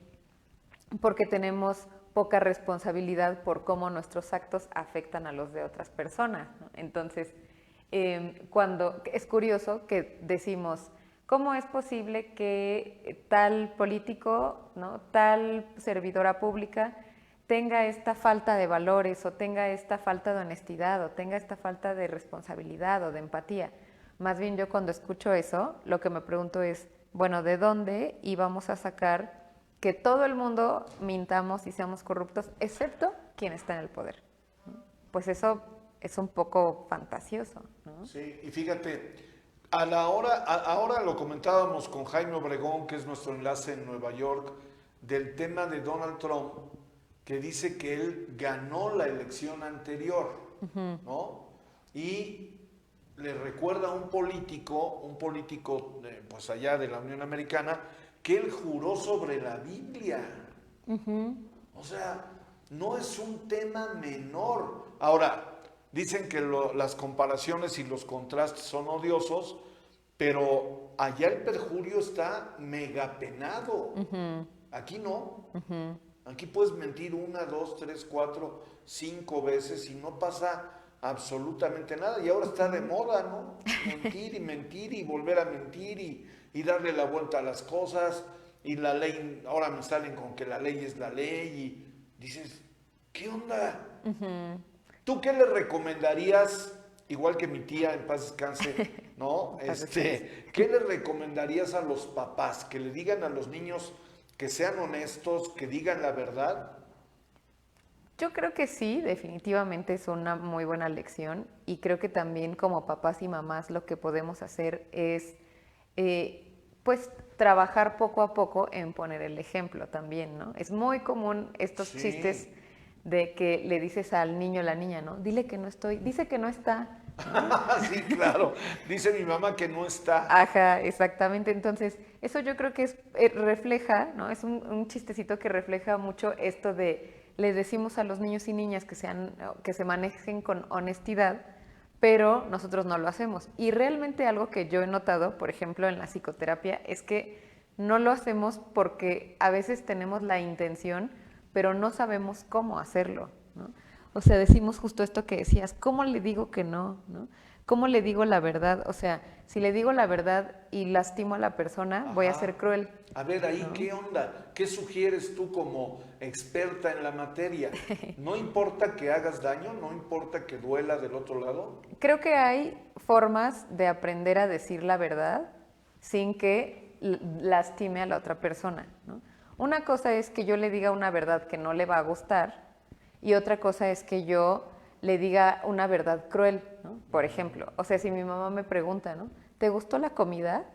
Speaker 4: porque tenemos poca responsabilidad por cómo nuestros actos afectan a los de otras personas, ¿no? Entonces, cuando es curioso que decimos, ¿cómo es posible que tal político, ¿no? Tal servidora pública tenga esta falta de valores, o tenga esta falta de honestidad, o tenga esta falta de responsabilidad o de empatía? Más bien yo cuando escucho eso, lo que me pregunto es, bueno, ¿de dónde íbamos a sacar que todo el mundo mintamos y seamos corruptos, excepto quien está en el poder? Pues eso es un poco fantasioso, ¿no?
Speaker 3: Sí, y fíjate, ahora lo comentábamos con Jaime Obregón, que es nuestro enlace en Nueva York, del tema de Donald Trump, que dice que él ganó la elección anterior, ¿no? Y le recuerda a un político pues allá de la Unión Americana, que él juró sobre la Biblia. O sea, no es un tema menor. Ahora, dicen que las comparaciones y los contrastes son odiosos, pero allá el perjurio está mega penado. Aquí no. Aquí puedes mentir 1, 2, 3, 4, 5 veces y no pasa absolutamente nada. Y ahora está de moda, ¿no? Mentir y volver a mentir y darle la vuelta a las cosas. Y la ley, ahora me salen con que la ley es la ley y dices, ¿qué onda? ¿Tú qué le recomendarías, igual que mi tía, en paz descanse, ¿no? ¿Qué le recomendarías a los papás? Que le digan a los niños que sean honestos, que digan la verdad.
Speaker 4: Yo creo que sí, definitivamente es una muy buena lección, y creo que también como papás y mamás lo que podemos hacer es pues trabajar poco a poco en poner el ejemplo también, ¿no? Es muy común estos chistes de que le dices al niño o la niña, ¿no? Dile que no estoy, dice que no está, ¿no?
Speaker 3: Sí, claro, dice mi mamá que no está.
Speaker 4: Ajá, exactamente. Entonces, eso yo creo que refleja, ¿no? Es un chistecito que refleja mucho esto de, les decimos a los niños y niñas que se manejen con honestidad, pero nosotros no lo hacemos. Y realmente algo que yo he notado, por ejemplo, en la psicoterapia, es que no lo hacemos porque a veces tenemos la intención, pero no sabemos cómo hacerlo, ¿no? O sea, decimos justo esto que decías, ¿cómo le digo que no, ¿no? ¿Cómo le digo la verdad? O sea, si le digo la verdad y lastimo a la persona, voy a ser cruel.
Speaker 3: A ver, ahí, ¿no? ¿Qué onda? ¿Qué sugieres tú como experta en la materia? ¿No importa que hagas daño? ¿No importa que duela del otro lado?
Speaker 4: Creo que hay formas de aprender a decir la verdad sin que lastime a la otra persona, ¿no? Una cosa es que yo le diga una verdad que no le va a gustar, y otra cosa es que yo le diga una verdad cruel, ¿no? Por ejemplo, o sea, si mi mamá me pregunta, ¿no? ¿Te gustó la comida?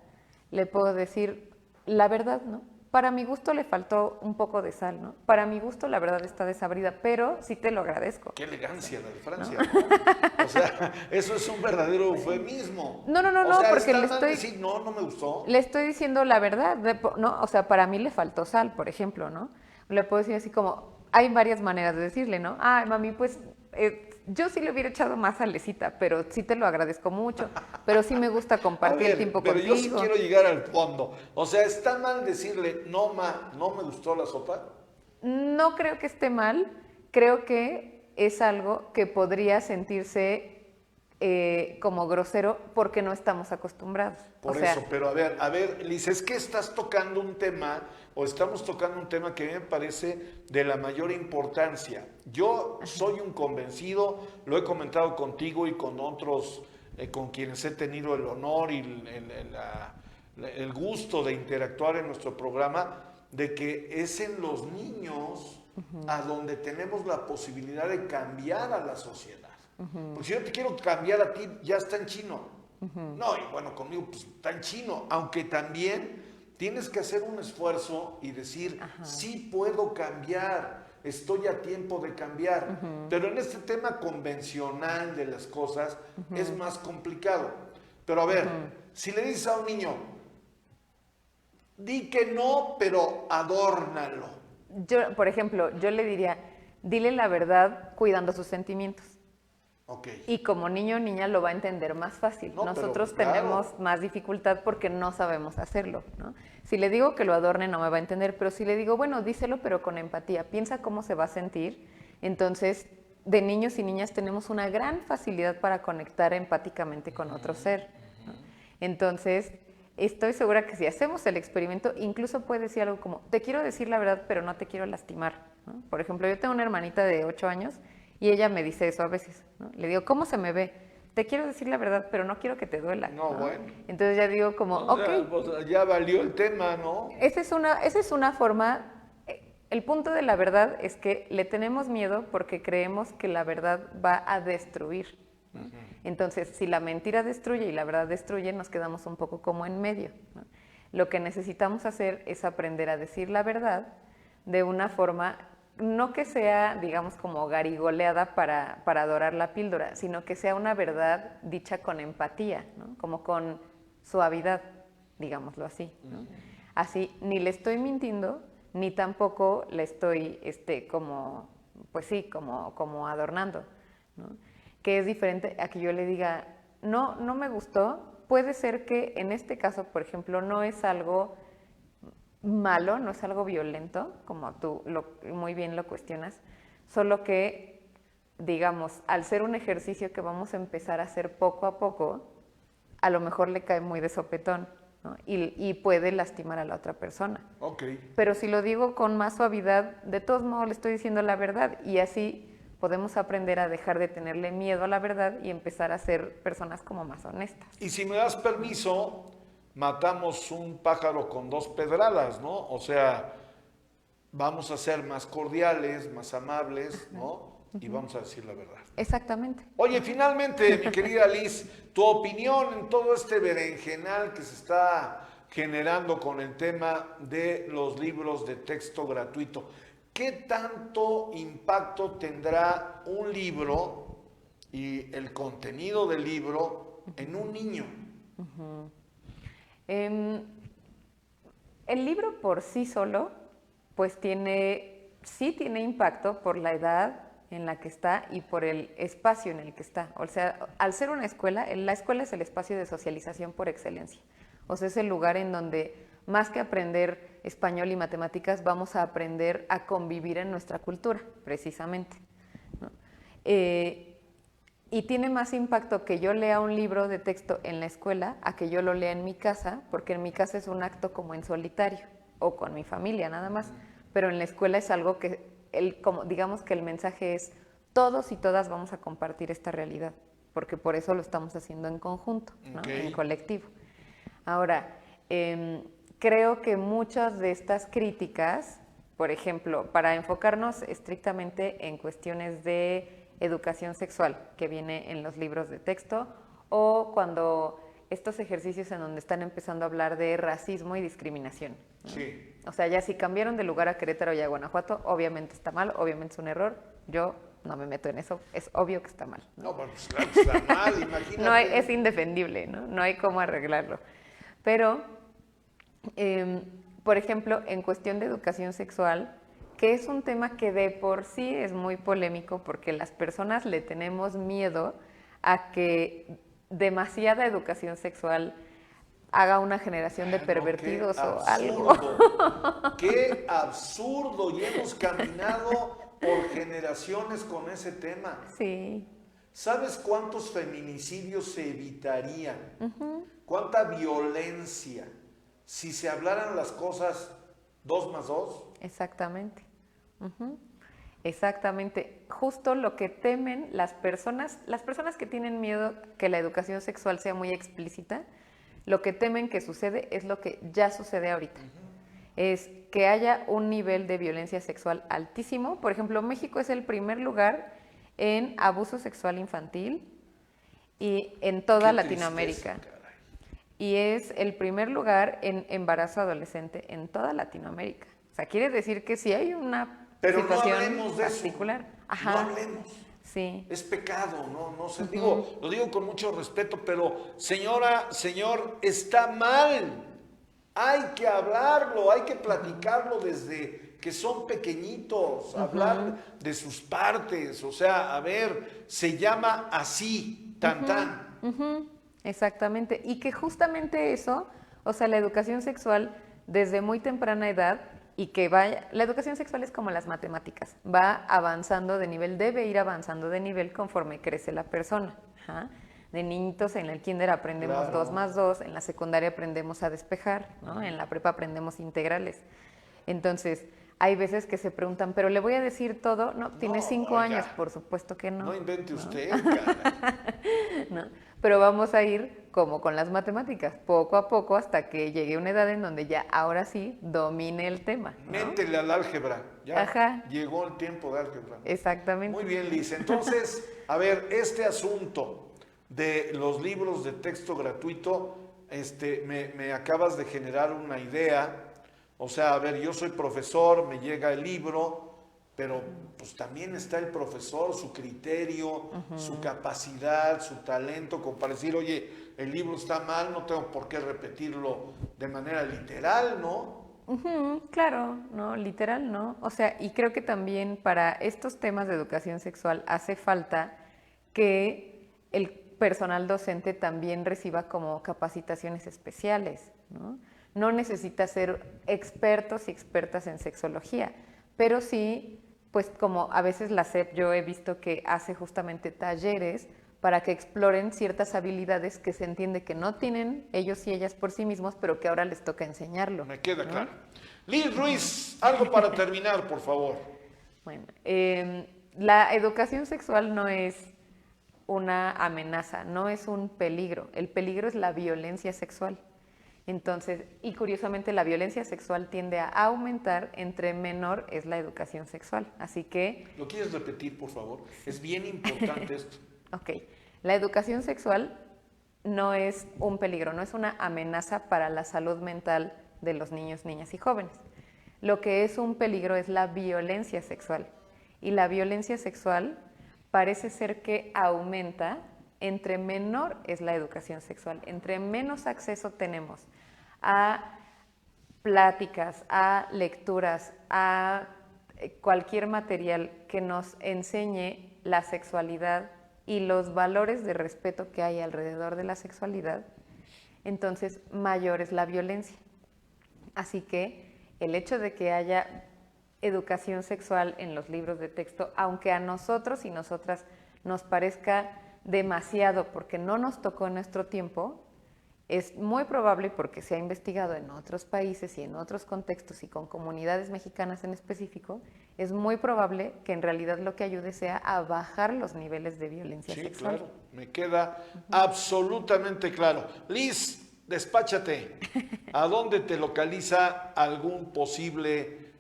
Speaker 4: Le puedo decir la verdad, ¿no? Para mi gusto le faltó un poco de sal, ¿no? Para mi gusto la verdad está desabrida, pero sí te lo agradezco.
Speaker 3: Qué elegancia la de Francia, ¿no? O sea, eso es un verdadero eufemismo.
Speaker 4: No, porque le estoy...
Speaker 3: decir, no me gustó.
Speaker 4: Le estoy diciendo la verdad, ¿no? O sea, para mí le faltó sal, por ejemplo, ¿no? Le puedo decir así como, hay varias maneras de decirle, ¿no? Ay, mami, pues... yo sí le hubiera echado más salecita, pero sí te lo agradezco mucho, pero sí me gusta compartir el tiempo
Speaker 3: pero
Speaker 4: contigo.
Speaker 3: Yo sí quiero llegar al fondo. O sea, ¿está mal decirle, no me gustó la sopa?
Speaker 4: No creo que esté mal, creo que es algo que podría sentirse como grosero porque no estamos acostumbrados.
Speaker 3: Por eso, pero a ver, Liz, es que estás tocando un tema, o estamos tocando un tema que a mí me parece de la mayor importancia. Yo soy un convencido, lo he comentado contigo y con otros, con quienes he tenido el honor y el gusto de interactuar en nuestro programa, de que es en los niños a donde tenemos la posibilidad de cambiar a la sociedad. Porque si yo te quiero cambiar a ti, ya está en chino. No, y bueno, conmigo pues está en chino, aunque también tienes que hacer un esfuerzo y decir, sí puedo cambiar, estoy a tiempo de cambiar. Pero en este tema convencional de las cosas es más complicado. Pero a ver, si le dices a un niño, di que no, pero adórnalo.
Speaker 4: Yo, por ejemplo, yo le diría, dile la verdad cuidando sus sentimientos.
Speaker 3: Okay.
Speaker 4: Y como niño o niña lo va a entender más fácil.
Speaker 3: No,
Speaker 4: nosotros
Speaker 3: pero,
Speaker 4: tenemos más dificultad porque no sabemos hacerlo, ¿no? Si le digo que lo adorne no me va a entender, pero si le digo, bueno, díselo pero con empatía, piensa cómo se va a sentir, entonces de niños y niñas tenemos una gran facilidad para conectar empáticamente con otro ser, ¿no? Entonces, estoy segura que si hacemos el experimento, incluso puede decir algo como, te quiero decir la verdad, pero no te quiero lastimar, ¿no? Por ejemplo, yo tengo una hermanita de 8 años y ella me dice eso a veces, ¿no? Le digo, ¿cómo se me ve? Te quiero decir la verdad, pero no quiero que te duela.
Speaker 3: No, bueno.
Speaker 4: Entonces ya digo como,
Speaker 3: ok. Ya valió el tema, ¿no?
Speaker 4: Esa es una forma, el punto de la verdad es que le tenemos miedo porque creemos que la verdad va a destruir, ¿no? Entonces, si la mentira destruye y la verdad destruye, nos quedamos un poco como en medio, ¿no? Lo que necesitamos hacer es aprender a decir la verdad de una forma, no que sea, digamos, como garigoleada para dorar la píldora, sino que sea una verdad dicha con empatía, ¿no? Como con suavidad, digámoslo así, ¿no? Así, ni le estoy mintiendo, ni tampoco le estoy, como adornando, ¿no? Que es diferente a que yo le diga, no me gustó. Puede ser que en este caso, por ejemplo, no es algo malo, no es algo violento, como tú muy bien lo cuestionas, solo que, digamos, al ser un ejercicio que vamos a empezar a hacer poco a poco, a lo mejor le cae muy de sopetón, ¿no? Y puede lastimar a la otra persona.
Speaker 3: Okay.
Speaker 4: Pero si lo digo con más suavidad, de todos modos le estoy diciendo la verdad, y así podemos aprender a dejar de tenerle miedo a la verdad y empezar a ser personas como más honestas.
Speaker 3: Y si me das permiso, matamos un pájaro con 2 pedradas, ¿no? O sea, vamos a ser más cordiales, más amables, ¿no? Y vamos a decir la verdad.
Speaker 4: Exactamente.
Speaker 3: Oye, finalmente, mi querida Liz, tu opinión en todo este berenjenal que se está generando con el tema de los libros de texto gratuito. ¿Qué tanto impacto tendrá un libro y el contenido del libro en un niño?
Speaker 4: El libro por sí solo, pues sí tiene impacto por la edad en la que está y por el espacio en el que está. O sea, al ser una escuela, la escuela es el espacio de socialización por excelencia. O sea, es el lugar en donde, más que aprender español y matemáticas, vamos a aprender a convivir en nuestra cultura, precisamente, ¿no? Y tiene más impacto que yo lea un libro de texto en la escuela a que yo lo lea en mi casa, porque en mi casa es un acto como en solitario o con mi familia nada más, pero en la escuela es algo que, digamos que el mensaje es todos y todas vamos a compartir esta realidad, porque por eso lo estamos haciendo en conjunto, ¿no?
Speaker 3: Okay.
Speaker 4: En colectivo. Ahora, creo que muchas de estas críticas, por ejemplo, para enfocarnos estrictamente en cuestiones de educación sexual que viene en los libros de texto, o cuando estos ejercicios en donde están empezando a hablar de racismo y discriminación, ¿no?
Speaker 3: Sí.
Speaker 4: O sea, ya si cambiaron de lugar a Querétaro y a Guanajuato, obviamente está mal, obviamente es un error. Yo no me meto en eso, es obvio que está mal, ¿no?
Speaker 3: No, pues claro que está mal, imagínate.
Speaker 4: No es indefendible, ¿no? No hay cómo arreglarlo. Pero, por ejemplo, en cuestión de educación sexual, que es un tema que de por sí es muy polémico porque las personas le tenemos miedo a que demasiada educación sexual haga una generación de pervertidos o algo.
Speaker 3: ¡Qué absurdo! Y hemos caminado por generaciones con ese tema.
Speaker 4: Sí.
Speaker 3: ¿Sabes cuántos feminicidios se evitarían? ¿Cuánta violencia si se hablaran las cosas 2 más 2?
Speaker 4: Exactamente. Exactamente. Justo lo que temen las personas que tienen miedo que la educación sexual sea muy explícita, lo que temen que sucede es lo que ya sucede ahorita. Es que haya un nivel de violencia sexual altísimo. Por ejemplo, México es el primer lugar en abuso sexual infantil y en toda Latinoamérica. Y es el primer lugar en embarazo adolescente en toda Latinoamérica. O sea, quiere decir que sí hay una situación
Speaker 3: no hablemos de
Speaker 4: particular.
Speaker 3: Eso.
Speaker 4: Ajá.
Speaker 3: No hablemos.
Speaker 4: Sí.
Speaker 3: Es pecado, no sé, lo digo con mucho respeto, pero señora, señor, está mal. Hay que hablarlo, hay que platicarlo desde que son pequeñitos, hablar de sus partes, o sea, a ver, se llama así, tan.
Speaker 4: Exactamente, y que justamente eso, o sea, la educación sexual desde muy temprana edad, y que vaya, la educación sexual es como las matemáticas, va avanzando de nivel, debe ir avanzando de nivel conforme crece la persona. De niñitos en el kinder aprendemos 2 más 2, en la secundaria aprendemos a despejar, ¿no? En la prepa aprendemos integrales. Entonces, hay veces que se preguntan, ¿pero le voy a decir todo? No, tiene 5 años, por supuesto que no.
Speaker 3: No invente usted,
Speaker 4: ¿no? Pero vamos a ir como con las matemáticas, poco a poco, hasta que llegue una edad en donde ya, ahora sí, domine el tema, ¿no?
Speaker 3: Métele al álgebra, ya llegó el tiempo de álgebra.
Speaker 4: Exactamente.
Speaker 3: Muy bien, Liz. Entonces, a ver, este asunto de los libros de texto gratuito, me acabas de generar una idea. O sea, a ver, yo soy profesor, me llega el libro, pero pues también está el profesor, su criterio, su capacidad, su talento, como para decir, oye, el libro está mal, no tengo por qué repetirlo de manera literal, ¿no?
Speaker 4: Claro, no, literal no. O sea, y creo que también para estos temas de educación sexual hace falta que el personal docente también reciba como capacitaciones especiales, ¿no? No necesita ser expertos y expertas en sexología, pero sí, pues como a veces la SEP yo he visto que hace justamente talleres para que exploren ciertas habilidades que se entiende que no tienen ellos y ellas por sí mismos, pero que ahora les toca enseñarlo.
Speaker 3: Me queda claro. Liz Ruiz, algo para terminar, por favor.
Speaker 4: Bueno, la educación sexual no es una amenaza, no es un peligro. El peligro es la violencia sexual. Entonces, y curiosamente la violencia sexual tiende a aumentar entre menor es la educación sexual. Así que...
Speaker 3: ¿Lo quieres repetir, por favor? Es bien importante esto.
Speaker 4: Ok. La educación sexual no es un peligro, no es una amenaza para la salud mental de los niños, niñas y jóvenes. Lo que es un peligro es la violencia sexual. Y la violencia sexual parece ser que aumenta entre menor es la educación sexual, entre menos acceso tenemos a pláticas, a lecturas, a cualquier material que nos enseñe la sexualidad y los valores de respeto que hay alrededor de la sexualidad, entonces mayor es la violencia. Así que el hecho de que haya educación sexual en los libros de texto, aunque a nosotros y nosotras nos parezca demasiado porque no nos tocó en nuestro tiempo, es muy probable, porque se ha investigado en otros países y en otros contextos y con comunidades mexicanas en específico, es muy probable que en realidad lo que ayude sea a bajar los niveles de violencia sexual.
Speaker 3: Sí, claro, me queda absolutamente claro. Liz, despáchate. ¿A dónde te localiza algún posible,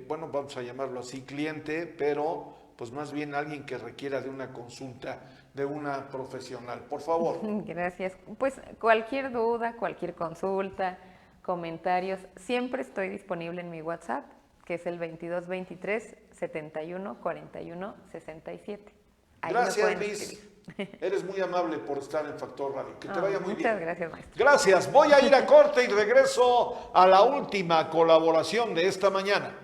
Speaker 3: bueno, vamos a llamarlo así, cliente, pero pues más bien alguien que requiera de una consulta de una profesional? Por favor.
Speaker 4: Gracias. Pues cualquier duda, cualquier consulta, comentarios, siempre estoy disponible en mi WhatsApp, que es el 2223 71 41 67. Ahí
Speaker 3: gracias, Liz. Eres muy amable por estar en Factor Radio. Que te vaya muy bien.
Speaker 4: Muchas gracias, maestro.
Speaker 3: Gracias. Voy a ir a corte y regreso a la última colaboración de esta mañana.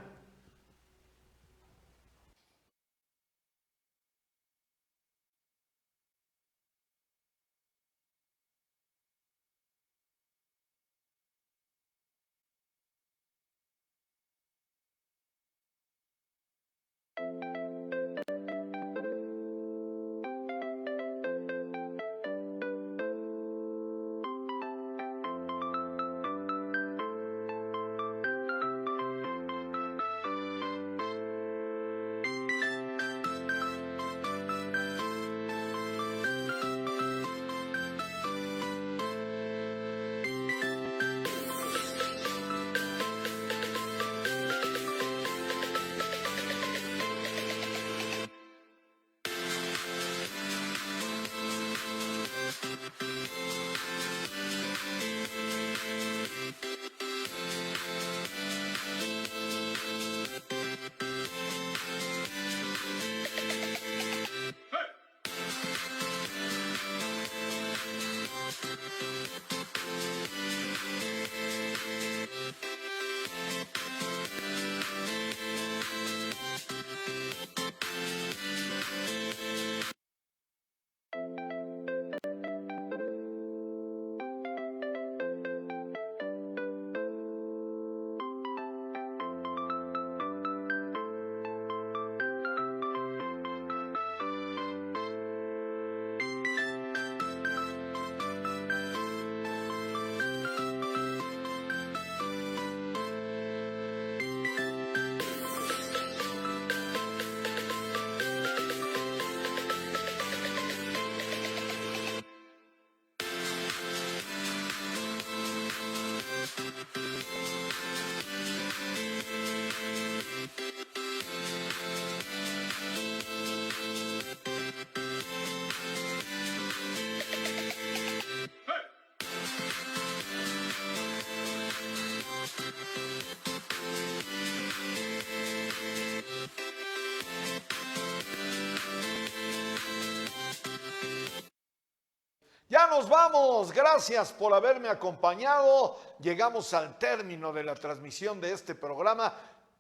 Speaker 3: nos vamos. Gracias por haberme acompañado. Llegamos al término de la transmisión de este programa.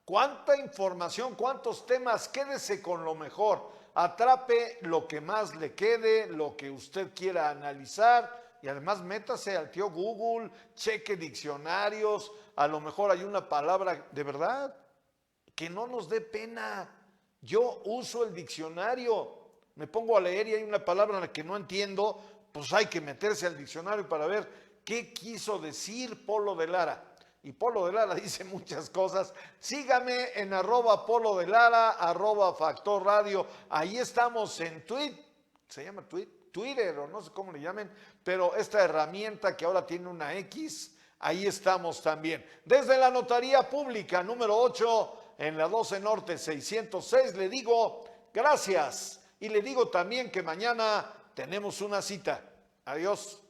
Speaker 3: Cuánta información, cuántos temas. Quédese con lo mejor. Atrape lo que más le quede, lo que usted quiera analizar. Y además métase al tío Google, cheque diccionarios. A lo mejor hay una palabra de verdad que no nos dé pena. Yo uso el diccionario. Me pongo a leer y hay una palabra en la que no entiendo, pues hay que meterse al diccionario para ver qué quiso decir Polo de Lara. Y Polo de Lara dice muchas cosas. Sígame en @Polo de Lara, @Factor Radio. Ahí estamos en ¿se llama Twitter o no sé cómo le llamen? Pero esta herramienta que ahora tiene una X, ahí estamos también. Desde la Notaría Pública número 8, en la 12 Norte 606, le digo gracias. Y le digo también que mañana tenemos una cita. Adiós.